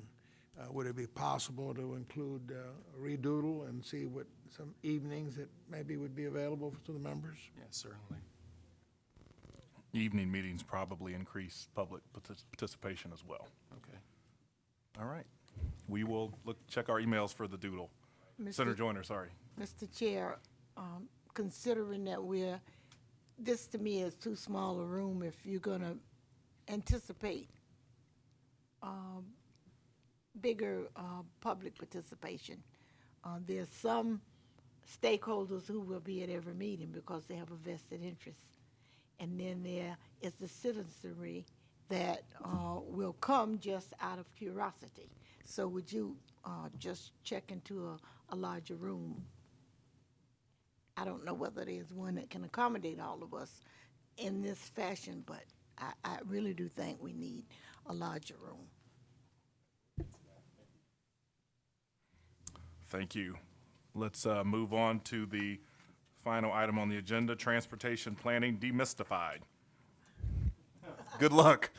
Would it be possible to include a redoodle and see what some evenings that maybe would be available to the members? Yeah, certainly. evening meetings probably increase public participation as well. Okay. All right. We will check our emails for the doodle. Senator Joyner, sorry. Mr. Chair, considering that this to me is too small a room if you're going to anticipate bigger public participation. There's some stakeholders who will be at every meeting because they have a vested interest. And then there is the citizenry that will come just out of curiosity. So would you just check into a larger room? I don't know whether there's one that can accommodate all of us in this fashion, but I really do think we need a larger room. Thank you. Let's move on to the final item on the agenda, transportation planning demystified. Good luck.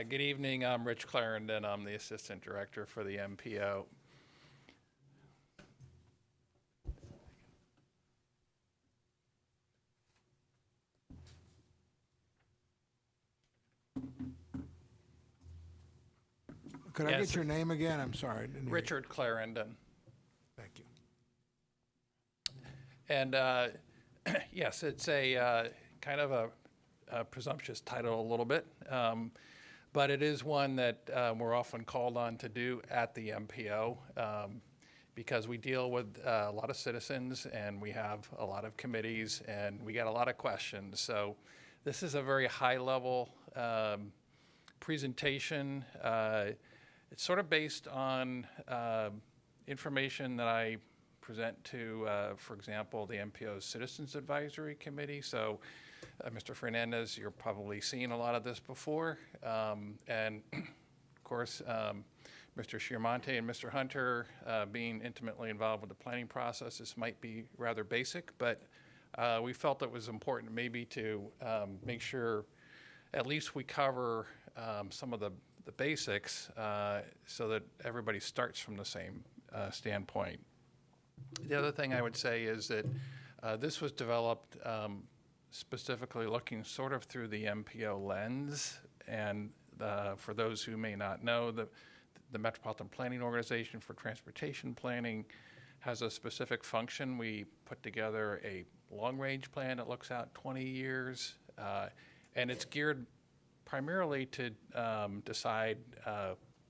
Good evening, I'm Rich Clarendon. I'm the Assistant Director for the MPO. Could I Yes. get your name again? I'm sorry. I didn't hear you. Richard Clarendon. Thank you. And yes, it's a kind of a presumptuous title a little bit, but it is one that we're often called on to do at the MPO because we deal with a lot of citizens and we have a lot of committees and we get a lot of questions. So this is a very high-level presentation. It's sort of based on information that I present to, for example, the MPO's Citizens Advisory Committee. So, Mr. Fernandez, you're probably seen a lot of this before. And, of course, Mr. Chiamonte and Mr. Hunter being intimately involved with the planning process, this might be rather basic, but we felt it was important maybe to make sure at least we cover some of the basics so that everybody starts from the same standpoint. The other thing I would say is that this was developed specifically looking sort of through the MPO lens. And for those who may not know, the Metropolitan Planning Organization for Transportation Planning has a specific function. We put together a long-range plan that looks out 20 years, and it's geared primarily to decide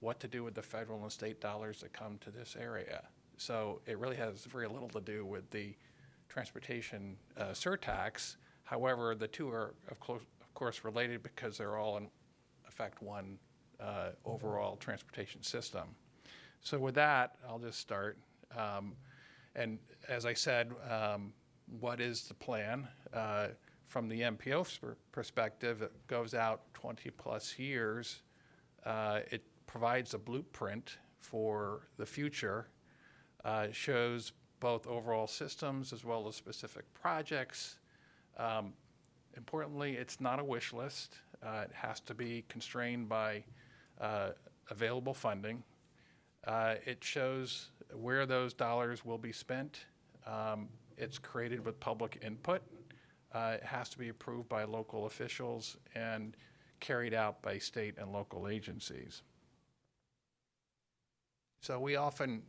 what to do with the federal and state dollars that come to this area. So it really has very little to do with the transportation surtax. However, the two are of course related because they're all in effect one overall transportation system. So with that, I'll just start. And as I said, what is the plan? From the MPO's perspective, it goes out 20 plus years. It provides a blueprint for the future. It shows both overall systems as well as specific projects. Importantly, it's not a wish list. It has to be constrained by available funding. It shows where those dollars will be spent. It's created with public input. It has to be approved by local officials and carried out by state and local agencies. So we often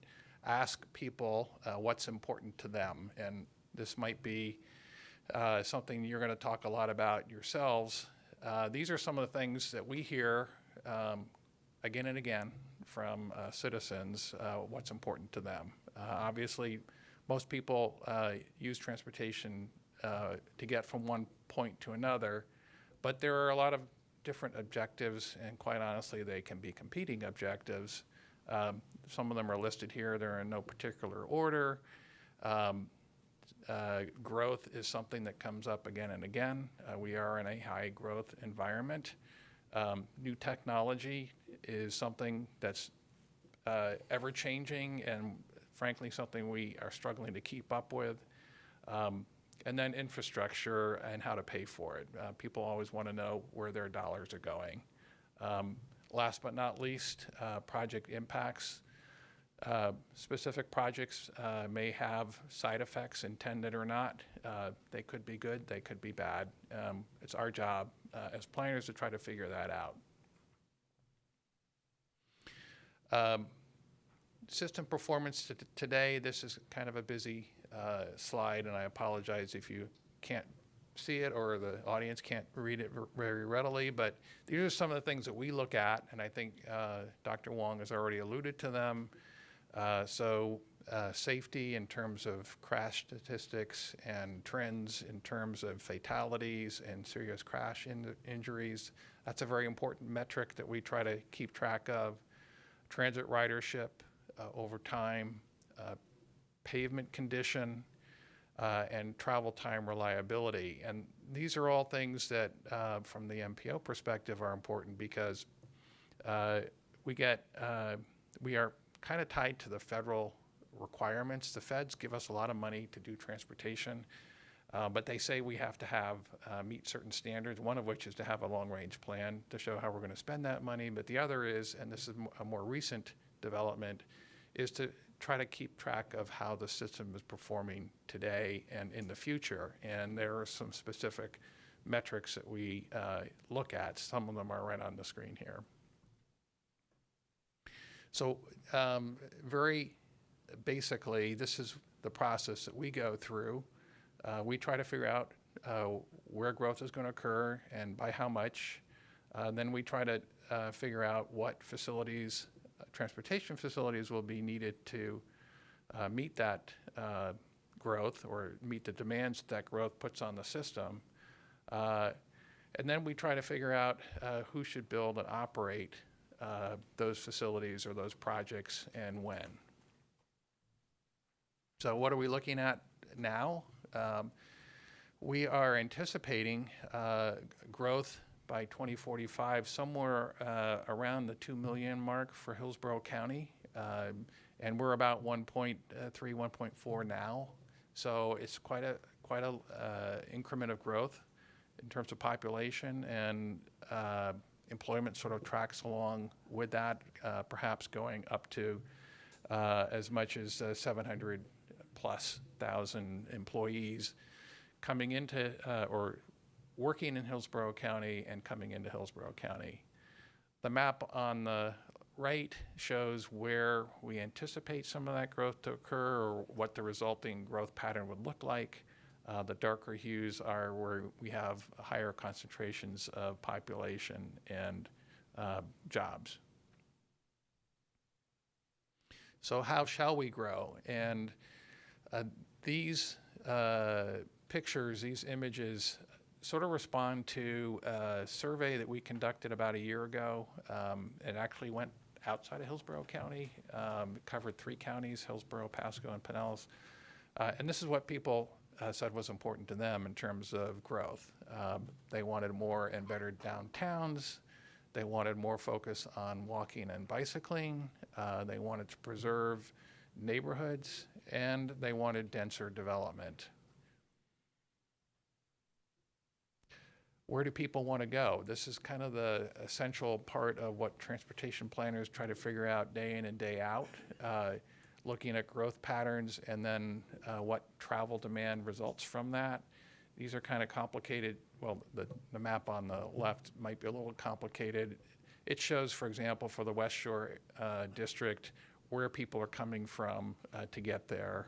ask people what's important to them, and this might be something you're going to talk a lot about yourselves. These are some of the things that we hear again and again from citizens, what's important to them. Obviously, most people use transportation to get from one point to another, but there are a lot of different objectives, and quite honestly, they can be competing objectives. Some of them are listed here. They're in no particular order. Growth is something that comes up again and again. We are in a high growth environment. New technology is something that's ever changing and frankly something we are struggling to keep up with. And then infrastructure and how to pay for it. People always want to know where their dollars are going. Last but not least, project impacts. Specific projects may have side effects, intended or not. They could be good, they could be bad. It's our job as planners to try to figure that out. System performance today, this is kind of a busy slide, and I apologize if you can't see it or the audience can't read it very readily, but these are some of the things that we look at, and I think Dr. Wong has already alluded to them. Safety in terms of crash statistics and trends in terms of fatalities and serious crash injuries, that's a very important metric that we try to keep track of. Transit ridership over time, pavement condition, and travel time reliability. And these are all things that, from the MPO perspective, are important because we are kind of tied to the federal requirements. The feds give us a lot of money to do transportation, but they say we have to meet certain standards, one of which is to have a long-range plan to show how we're going to spend that money. But the other is, and this is a more recent development, is to try to keep track of how the system is performing today and in the future. And there are some specific metrics that we look at. Some of them are right on the screen here. So very basically, this is the process that we go through. We try to figure out where growth is going to occur and by how much. Then we try to figure out what facilities, transportation facilities, will be needed to meet that growth or meet the demands that growth puts on the system. And then we try to figure out who should build and operate those facilities or those projects and when. So what are we looking at now? We are anticipating growth by 2045 somewhere around the 2 million mark for Hillsborough County. And we're about 1.3, 1.4 now. So it's quite a increment of growth in terms of population, and employment sort of tracks along with that, perhaps going up to as much as 700,000+ employees coming into or working in Hillsborough County and coming into Hillsborough County. The map on the right shows where we anticipate some of that growth to occur or what the resulting growth pattern would look like. The darker hues are where we have higher concentrations of population and jobs. So how shall we grow? And these pictures, these images, sort of respond to a survey that we conducted about a year ago. It actually went outside of Hillsborough County. It covered 3 counties, Hillsborough, Pasco, and Pinellas. And this is what people said was important to them in terms of growth. They wanted more and better downtowns. They wanted more focus on walking and bicycling. They wanted to preserve neighborhoods, and they wanted denser development. Where do people want to go? This is kind of the essential part of what transportation planners try to figure out day in and day out, looking at growth patterns and then what travel demand results from that. These are kind of complicated. Well, the map on the left might be a little complicated. It shows, for example, for the West Shore district, where people are coming from to get there,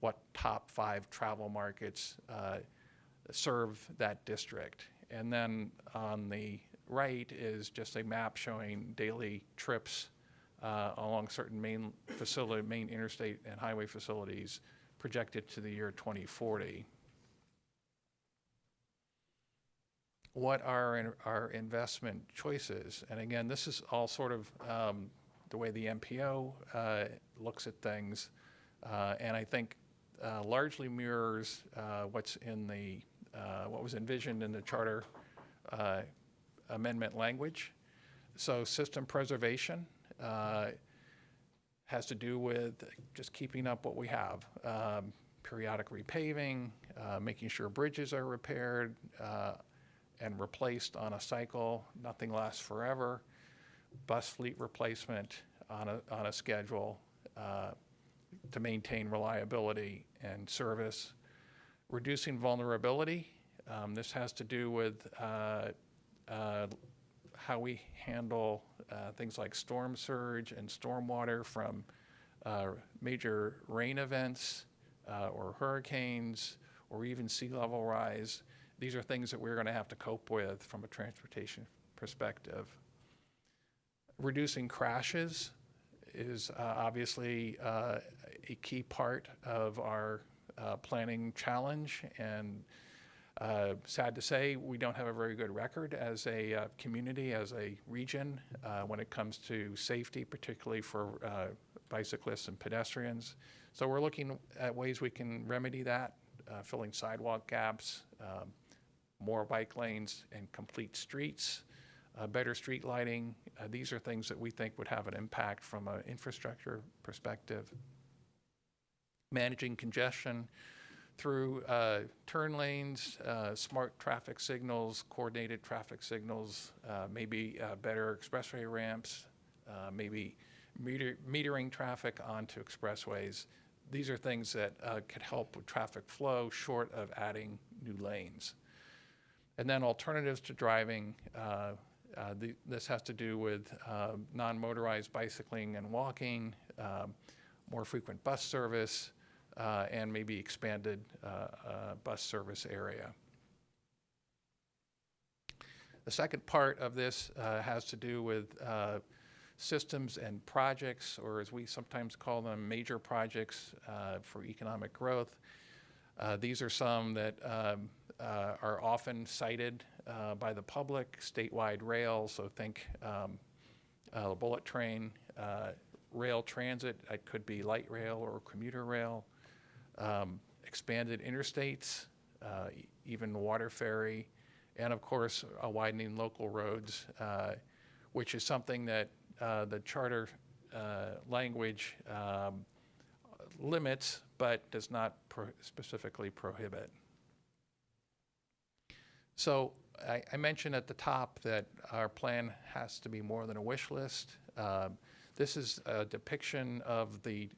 what top 5 travel markets serve that district. And then on the right is just a map showing daily trips along certain main interstate and highway facilities projected to the year 2040. What are our investment choices? And again, this is all sort of the way the MPO looks at things, and I think largely mirrors what's in the what was envisioned in the charter amendment language. So system preservation has to do with just keeping up what we have. Periodic repaving, making sure bridges are repaired and replaced on a cycle. Nothing lasts forever. Bus fleet replacement on a schedule to maintain reliability and service. Reducing vulnerability. This has to do with how we handle things like storm surge and stormwater from major rain events or hurricanes or even sea level rise. These are things that we're going to have to cope with from a transportation perspective. Reducing crashes is obviously a key part of our planning challenge, and sad to say, we don't have a very good record as a community, as a region, when it comes to safety, particularly for bicyclists and pedestrians. So we're looking at ways we can remedy that, filling sidewalk gaps, more bike lanes and complete streets, better street lighting. These are things that we think would have an impact from an infrastructure perspective. Managing congestion through turn lanes, smart traffic signals, coordinated traffic signals, maybe better expressway ramps, maybe metering traffic onto expressways. These are things that could help with traffic flow short of adding new lanes. And then alternatives to driving. This has to do with non-motorized bicycling and walking, more frequent bus service, and maybe expanded bus service area. The second part of this has to do with systems and projects, or as we sometimes call them, major projects for economic growth. These are some that are often cited by the public, statewide rail, so think the bullet train, rail transit, it could be light rail or commuter rail, expanded interstates, even water ferry, and of course widening local roads, which is something that the charter language limits but does not specifically prohibit. So I mentioned at the top that our plan has to be more than a wish list. This is a depiction of the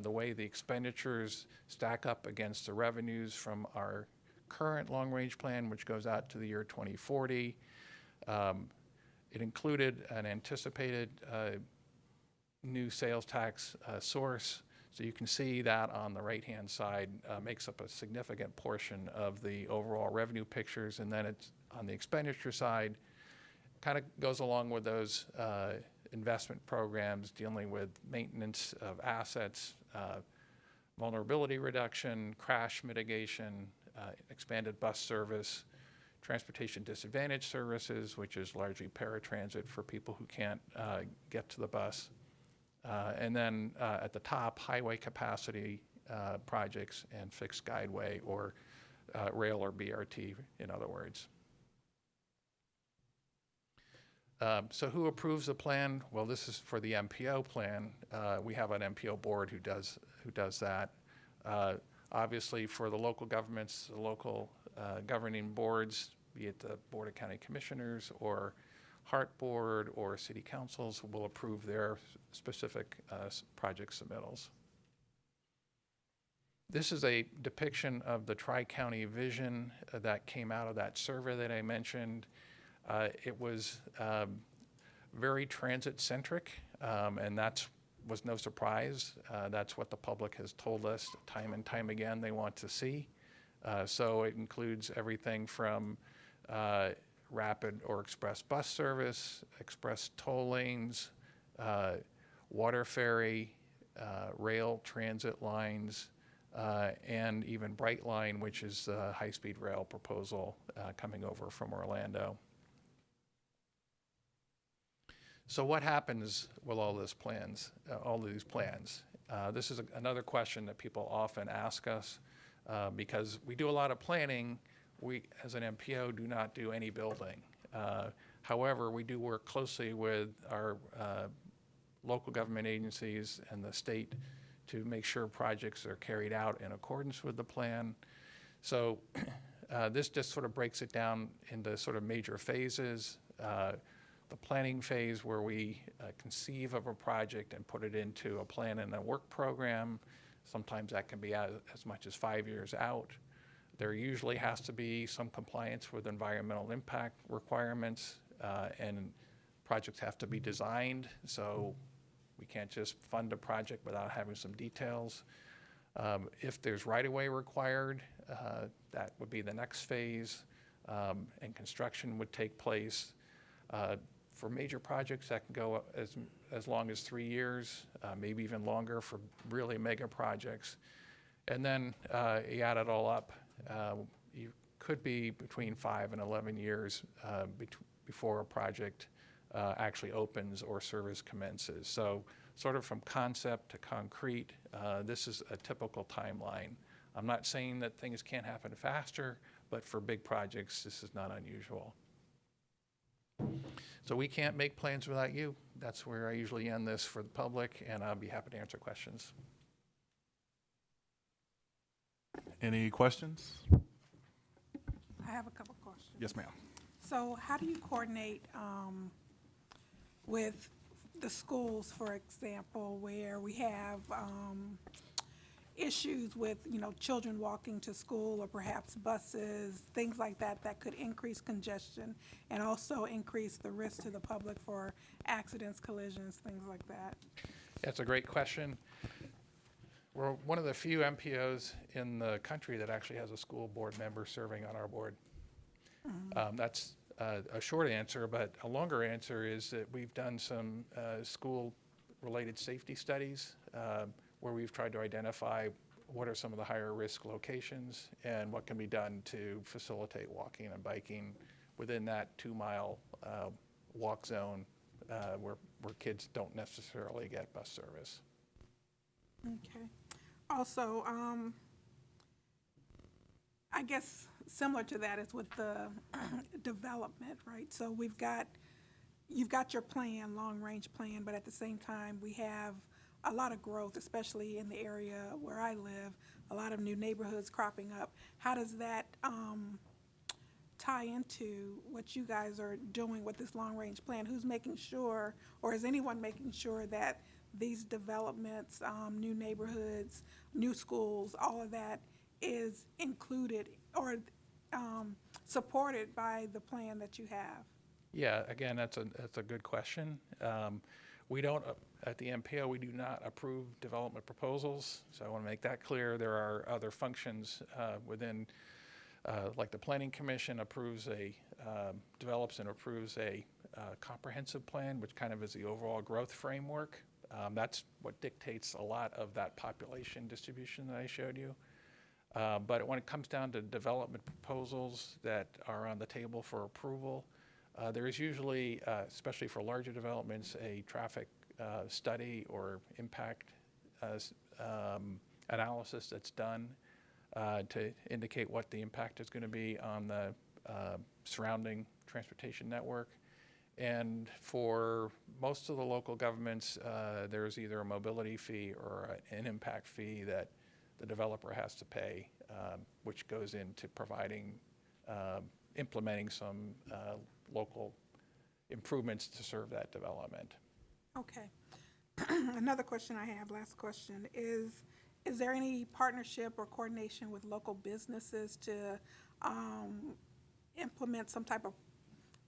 way the expenditures stack up against the revenues from our current long-range plan, which goes out to the year 2040. It included an anticipated new sales tax source. So you can see that on the right-hand side makes up a significant portion of the overall revenue pictures. And then it's on the expenditure side, kind of goes along with those investment programs dealing with maintenance of assets, vulnerability reduction, crash mitigation, expanded bus service, transportation disadvantage services, which is largely paratransit for people who can't get to the bus. And then at the top, highway capacity projects and fixed guideway or rail or BRT, in other words. So who approves the plan? Well, this is for the MPO plan. We have an MPO board who does that. Obviously, for the local governments, the local governing boards, be it the Board of County Commissioners or Hart Board or City Councils, will approve their specific project submittals. This is a depiction of the Tri-County vision that came out of that survey that I mentioned. It was very transit-centric, and that was no surprise. That's what the public has told us time and time again they want to see. So it includes everything from rapid or express bus service, express toll lanes, water ferry, rail transit lines, and even Brightline, which is the high-speed rail proposal coming over from Orlando. So what happens with all these plans? This is another question that people often ask us because we do a lot of planning. We, as an MPO, do not do any building. However, we do work closely with our local government agencies and the state to make sure projects are carried out in accordance with the plan. So this just sort of breaks it down into sort of major phases. The planning phase, where we conceive of a project and put it into a plan and a work program. Sometimes that can be as much as 5 years out. There usually has to be some compliance with environmental impact requirements, and projects have to be designed, so we can't just fund a project without having some details. If there's right-of-way required, that would be the next phase, and construction would take place. For major projects, that can go as as long as 3 years, maybe even longer for really mega projects. And then you add it all up, you could be between 5 and 11 years before a project actually opens or service commences. So sort of from concept to concrete, this is a typical timeline. I'm not saying that things can't happen faster, but for big projects, this is not unusual. So we can't make plans without you. That's where I usually end this for the public, and I'll be happy to answer questions. Any questions? I have a couple questions. Yes, ma'am. So how do you coordinate with the schools, for example, where we have issues with, children walking to school or perhaps buses, things like that, that could increase congestion and also increase the risk to the public for accidents, collisions, things like that? That's a great question. We're one of the few MPOs in the country that actually has a school board member serving on our board. That's a short answer, but a longer answer is that we've done some school-related safety studies where we've tried to identify what are some of the higher risk locations and what can be done to facilitate walking and biking within that 2-mile walk zone where kids don't necessarily get bus service. Okay. Also, I guess similar to that is with the development, right? So you've got your plan, long-range plan, but at the same time, we have a lot of growth, especially in the area where I live, a lot of new neighborhoods cropping up. How does that tie into what you guys are doing with this long-range plan? Who's making sure, or is anyone making sure that these developments, new neighborhoods, new schools, all of that is included or supported by the plan that you have? Yeah, again, that's a good question. We don't, at the MPO, we do not approve development proposals, so I want to make that clear. There are other functions within, like the Planning Commission develops and approves a comprehensive plan, which kind of is the overall growth framework. That's what dictates a lot of that population distribution that I showed you. But when it comes down to development proposals that are on the table for approval, there is usually, especially for larger developments, a traffic study or impact analysis that's done to indicate what the impact is going to be on the surrounding transportation network. And for most of the local governments, there's either a mobility fee or an impact fee that the developer has to pay, which goes into implementing some local improvements to serve that development. Okay. Another question I have, last question, is there any partnership or coordination with local businesses to implement some type of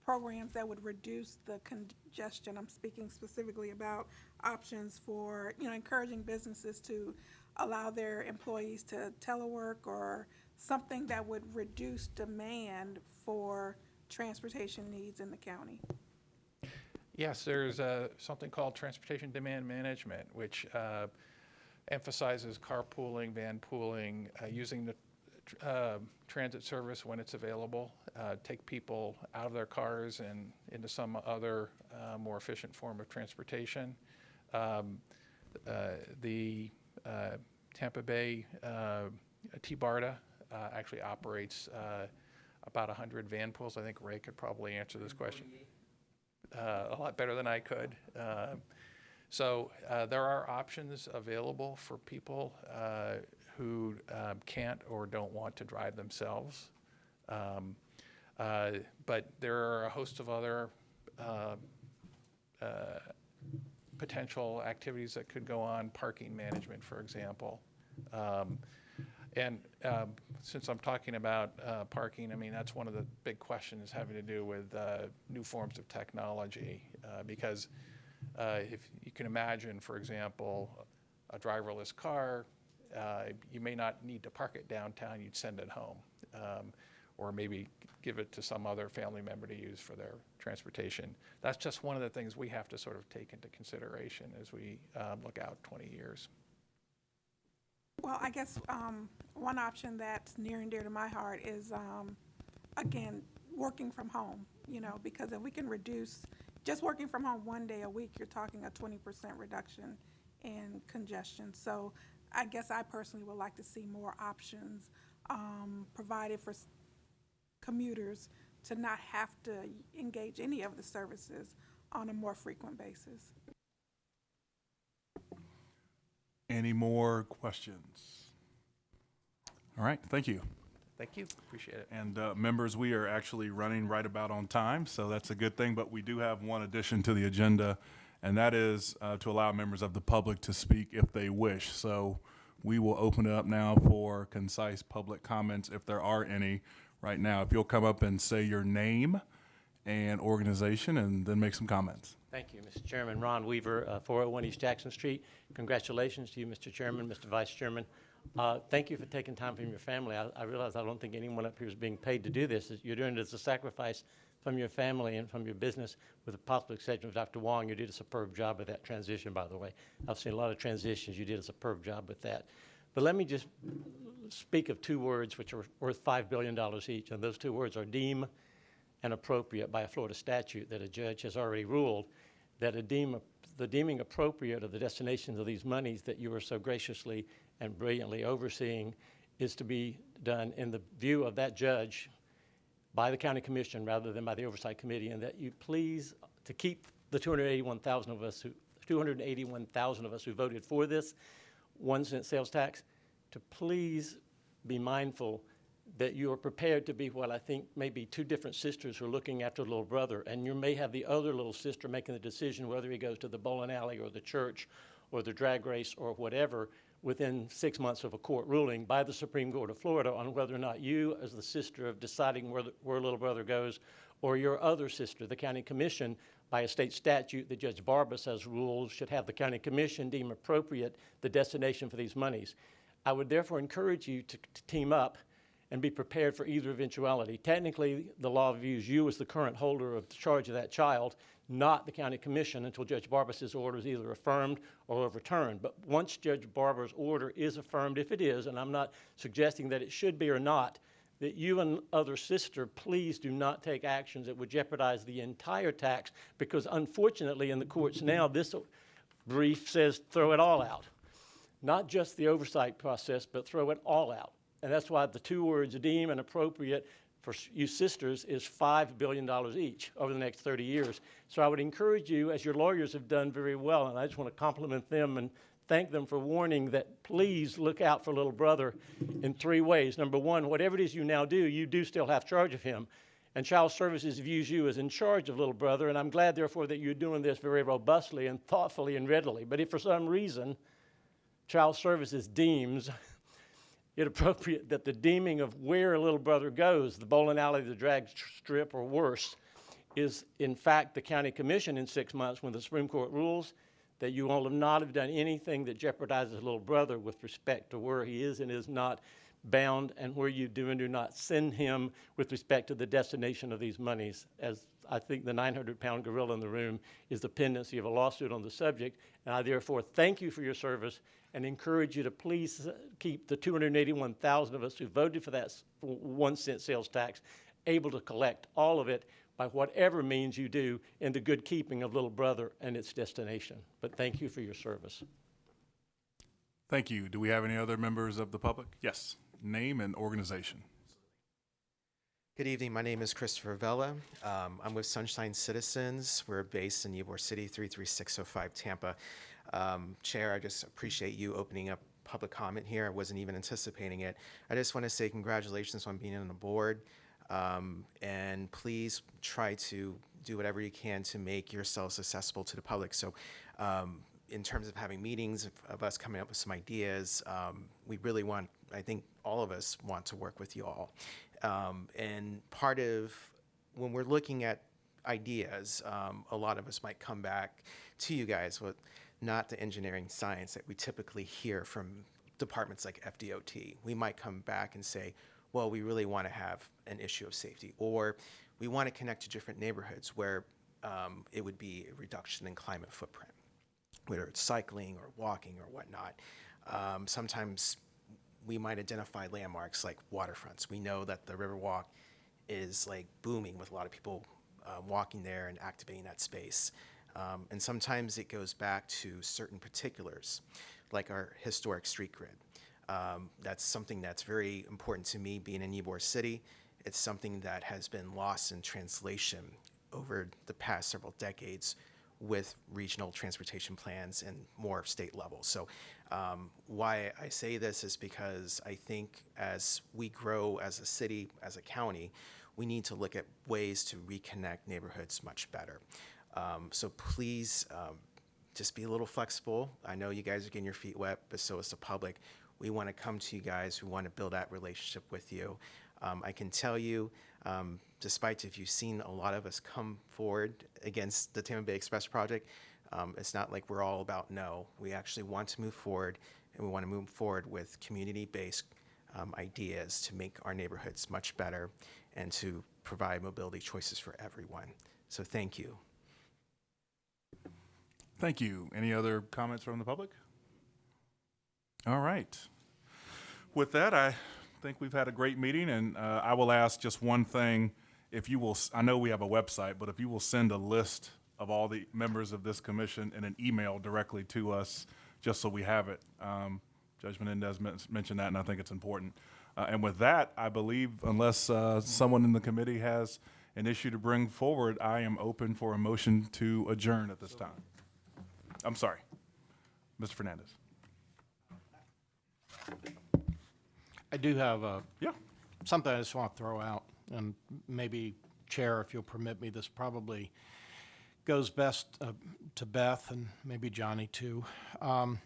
programs that would reduce the congestion? I'm speaking specifically about options for, encouraging businesses to allow their employees to telework or something that would reduce demand for transportation needs in the county. Yes, there's something called transportation demand management, which emphasizes carpooling, van pooling, using the transit service when it's available, take people out of their cars and into some other more efficient form of transportation. The Tampa Bay T-BARTA actually operates about 100 van pools. I think Ray could probably answer this question a lot better than I could. So there are options available for people who can't or don't want to drive themselves. But there are a host of other potential activities that could go on, parking management, for example. And since I'm talking about parking, I mean, that's one of the big questions having to do with new forms of technology. Because if you can imagine, for example, a driverless car, you may not need to park it downtown, you'd send it home. or maybe give it to some other family member to use for their transportation. That's just one of the things we have to sort of take into consideration as we look out 20 years. Well, I guess one option that's near and dear to my heart is, again, working from home, because if we can reduce, just working from home one day a week, you're talking a 20% reduction in congestion. So I guess I personally would like to see more options provided for commuters to not have to engage any of the services on a more frequent basis. Any more questions? All right, thank you. Thank you. Appreciate it. And members, we are actually running right about on time, so that's a good thing. But we do have one addition to the agenda, and that is to allow members of the public to speak if they wish. So we will open it up now for concise public comments if there are any right now. If you'll come up and say your name and organization and then make some comments. Thank you, Mr. Chairman. Ron Weaver, 401 East Jackson Street. Congratulations to you, Mr. Chairman, Mr. Vice Chairman. Thank you for taking time from your family. I realize I don't think anyone up here is being paid to do this. You're doing it as a sacrifice from your family and from your business. With the possible exception of Dr. Wong, you did a superb job with that transition, by the way. I've seen a lot of transitions. You did a superb job with that. But let me just speak of two words which are worth $5 billion each, and those two words are deem and appropriate by a Florida statute that a judge has already ruled that the deeming appropriate of the destinations of these monies that you are so graciously and brilliantly overseeing is to be done in the view of that judge by the county commission rather than by the oversight committee, and that you please to keep the 281,000 of us who voted for this 1 cent sales tax, to please be mindful that you are prepared to be what I think may be two different sisters who are looking after a little brother, and you may have the other little sister making the decision whether he goes to the bowling alley or the church or the drag race or whatever within 6 months of a court ruling by the Supreme Court of Florida on whether or not you, as the sister of deciding where little brother goes, or your other sister, the county commission, by a state statute that Judge Barbas has ruled, should have the county commission deem appropriate the destination for these monies. I would therefore encourage you to team up and be prepared for either eventuality. Technically, the law views you as the current holder of the charge of that child, not the county commission, until Judge Barbas's order is either affirmed or overturned. But once Judge Barber's order is affirmed, if it is, and I'm not suggesting that it should be or not, that you and other sister please do not take actions that would jeopardize the entire tax, because unfortunately in the courts now, this brief says throw it all out. Not just the oversight process, but throw it all out. And that's why the two words deem and appropriate for you sisters is $5 billion each over the next 30 years. So I would encourage you, as your lawyers have done very well, and I just want to compliment them and thank them for warning that please look out for little brother in 3 ways. Number one, whatever it is you now do, you do still have charge of him. And Child Services views you as in charge of little brother, and I'm glad, therefore, that you're doing this very robustly and thoughtfully and readily. But if for some reason Child Services deems it appropriate that the deeming of where a little brother goes, the bowling alley, the drag strip, or worse, is in fact the county commission in 6 months when the Supreme Court rules, that you will not have done anything that jeopardizes little brother with respect to where he is and is not bound, and where you do and do not send him with respect to the destination of these monies. As I think the 900-pound gorilla in the room is the pendency of a lawsuit on the subject, and I therefore thank you for your service and encourage you to please keep the 281,000 of us who voted for that 1 cent sales tax able to collect all of it by whatever means you do in the good keeping of little brother and its destination. But thank you for your service. Thank you. Do we have any other members of the public? Yes. Name and organization. Good evening. My name is Christopher Vella. I'm with Sunshine Citizens. We're based in Ybor City, 33605 Tampa. Chair, I just appreciate you opening up public comment here. I wasn't even anticipating it. I just want to say congratulations on being on the board. And please try to do whatever you can to make yourselves accessible to the public. So in terms of having meetings, of us coming up with some ideas, we really want, I think all of us want to work with you all. And part of when we're looking at ideas, a lot of us might come back to you guys with not the engineering science that we typically hear from departments like FDOT. We might come back and say, well, we really want to have an issue of safety, or we want to connect to different neighborhoods where it would be a reduction in climate footprint, whether it's cycling or walking or whatnot. Sometimes we might identify landmarks like waterfronts. We know that the Riverwalk is like booming with a lot of people walking there and activating that space. And sometimes it goes back to certain particulars, like our historic street grid. That's something that's very important to me being in Ybor City. It's something that has been lost in translation over the past several decades with regional transportation plans and more state level. So why I say this is because I think as we grow as a city, as a county, we need to look at ways to reconnect neighborhoods much better. So please just be a little flexible. I know you guys are getting your feet wet, but so is the public. We want to come to you guys. We want to build that relationship with you. I can tell you, despite if you've seen a lot of us come forward against the Tampa Bay Express project, it's not like we're all about no. We actually want to move forward, and we want to move forward with community-based ideas to make our neighborhoods much better and to provide mobility choices for everyone. So thank you. Thank you. Any other comments from the public? All right. With that, I think we've had a great meeting, and I will ask just one thing. If you will, I know we have a website, but if you will send a list of all the members of this commission in an email directly to us, just so we have it. Judge Menendez mentioned that, and I think it's important. And with that, I believe, unless someone in the committee has an issue to bring forward, I am open for a motion to adjourn at this time. I'm sorry, Mr. Fernandez. I do have something I just want to throw out, and maybe, Chair, if you'll permit me, this probably goes best to Beth and maybe Johnny too. And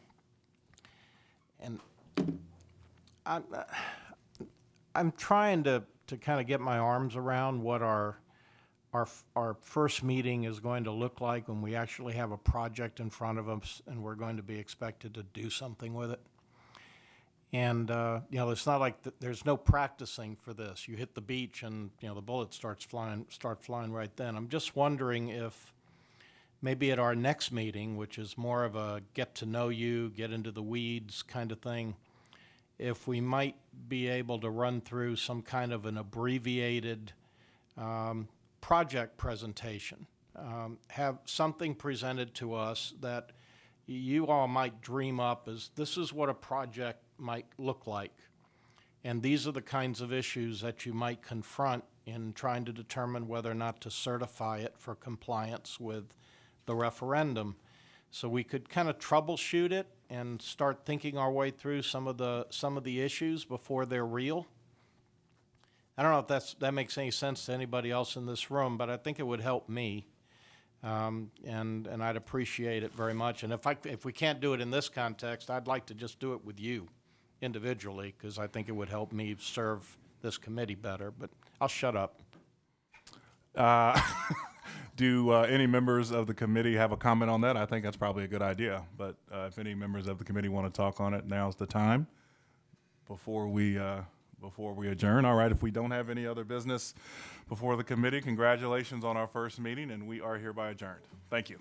I'm trying to kind of get my arms around what our first meeting is going to look like when we actually have a project in front of us and we're going to be expected to do something with it. And, it's not like there's no practicing for this. You hit the beach and, the bullets start flying right then. I'm just wondering if maybe at our next meeting, which is more of a get to know you, get into the weeds kind of thing, if we might be able to run through some kind of an abbreviated project presentation, have something presented to us that you all might dream up as this is what a project might look like. And these are the kinds of issues that you might confront in trying to determine whether or not to certify it for compliance with the referendum. So we could kind of troubleshoot it and start thinking our way through some of the issues before they're real. I don't know if that makes any sense to anybody else in this room, but I think it would help me. And I'd appreciate it very much. And if we can't do it in this context, I'd like to just do it with you individually, because I think it would help me serve this committee better. But I'll shut up. Do any members of the committee have a comment on that? I think that's probably a good idea. But if any members of the committee want to talk on it, now's the time before we adjourn. All right, if we don't have any other business before the committee, congratulations on our first meeting, and we are hereby adjourned. Thank you.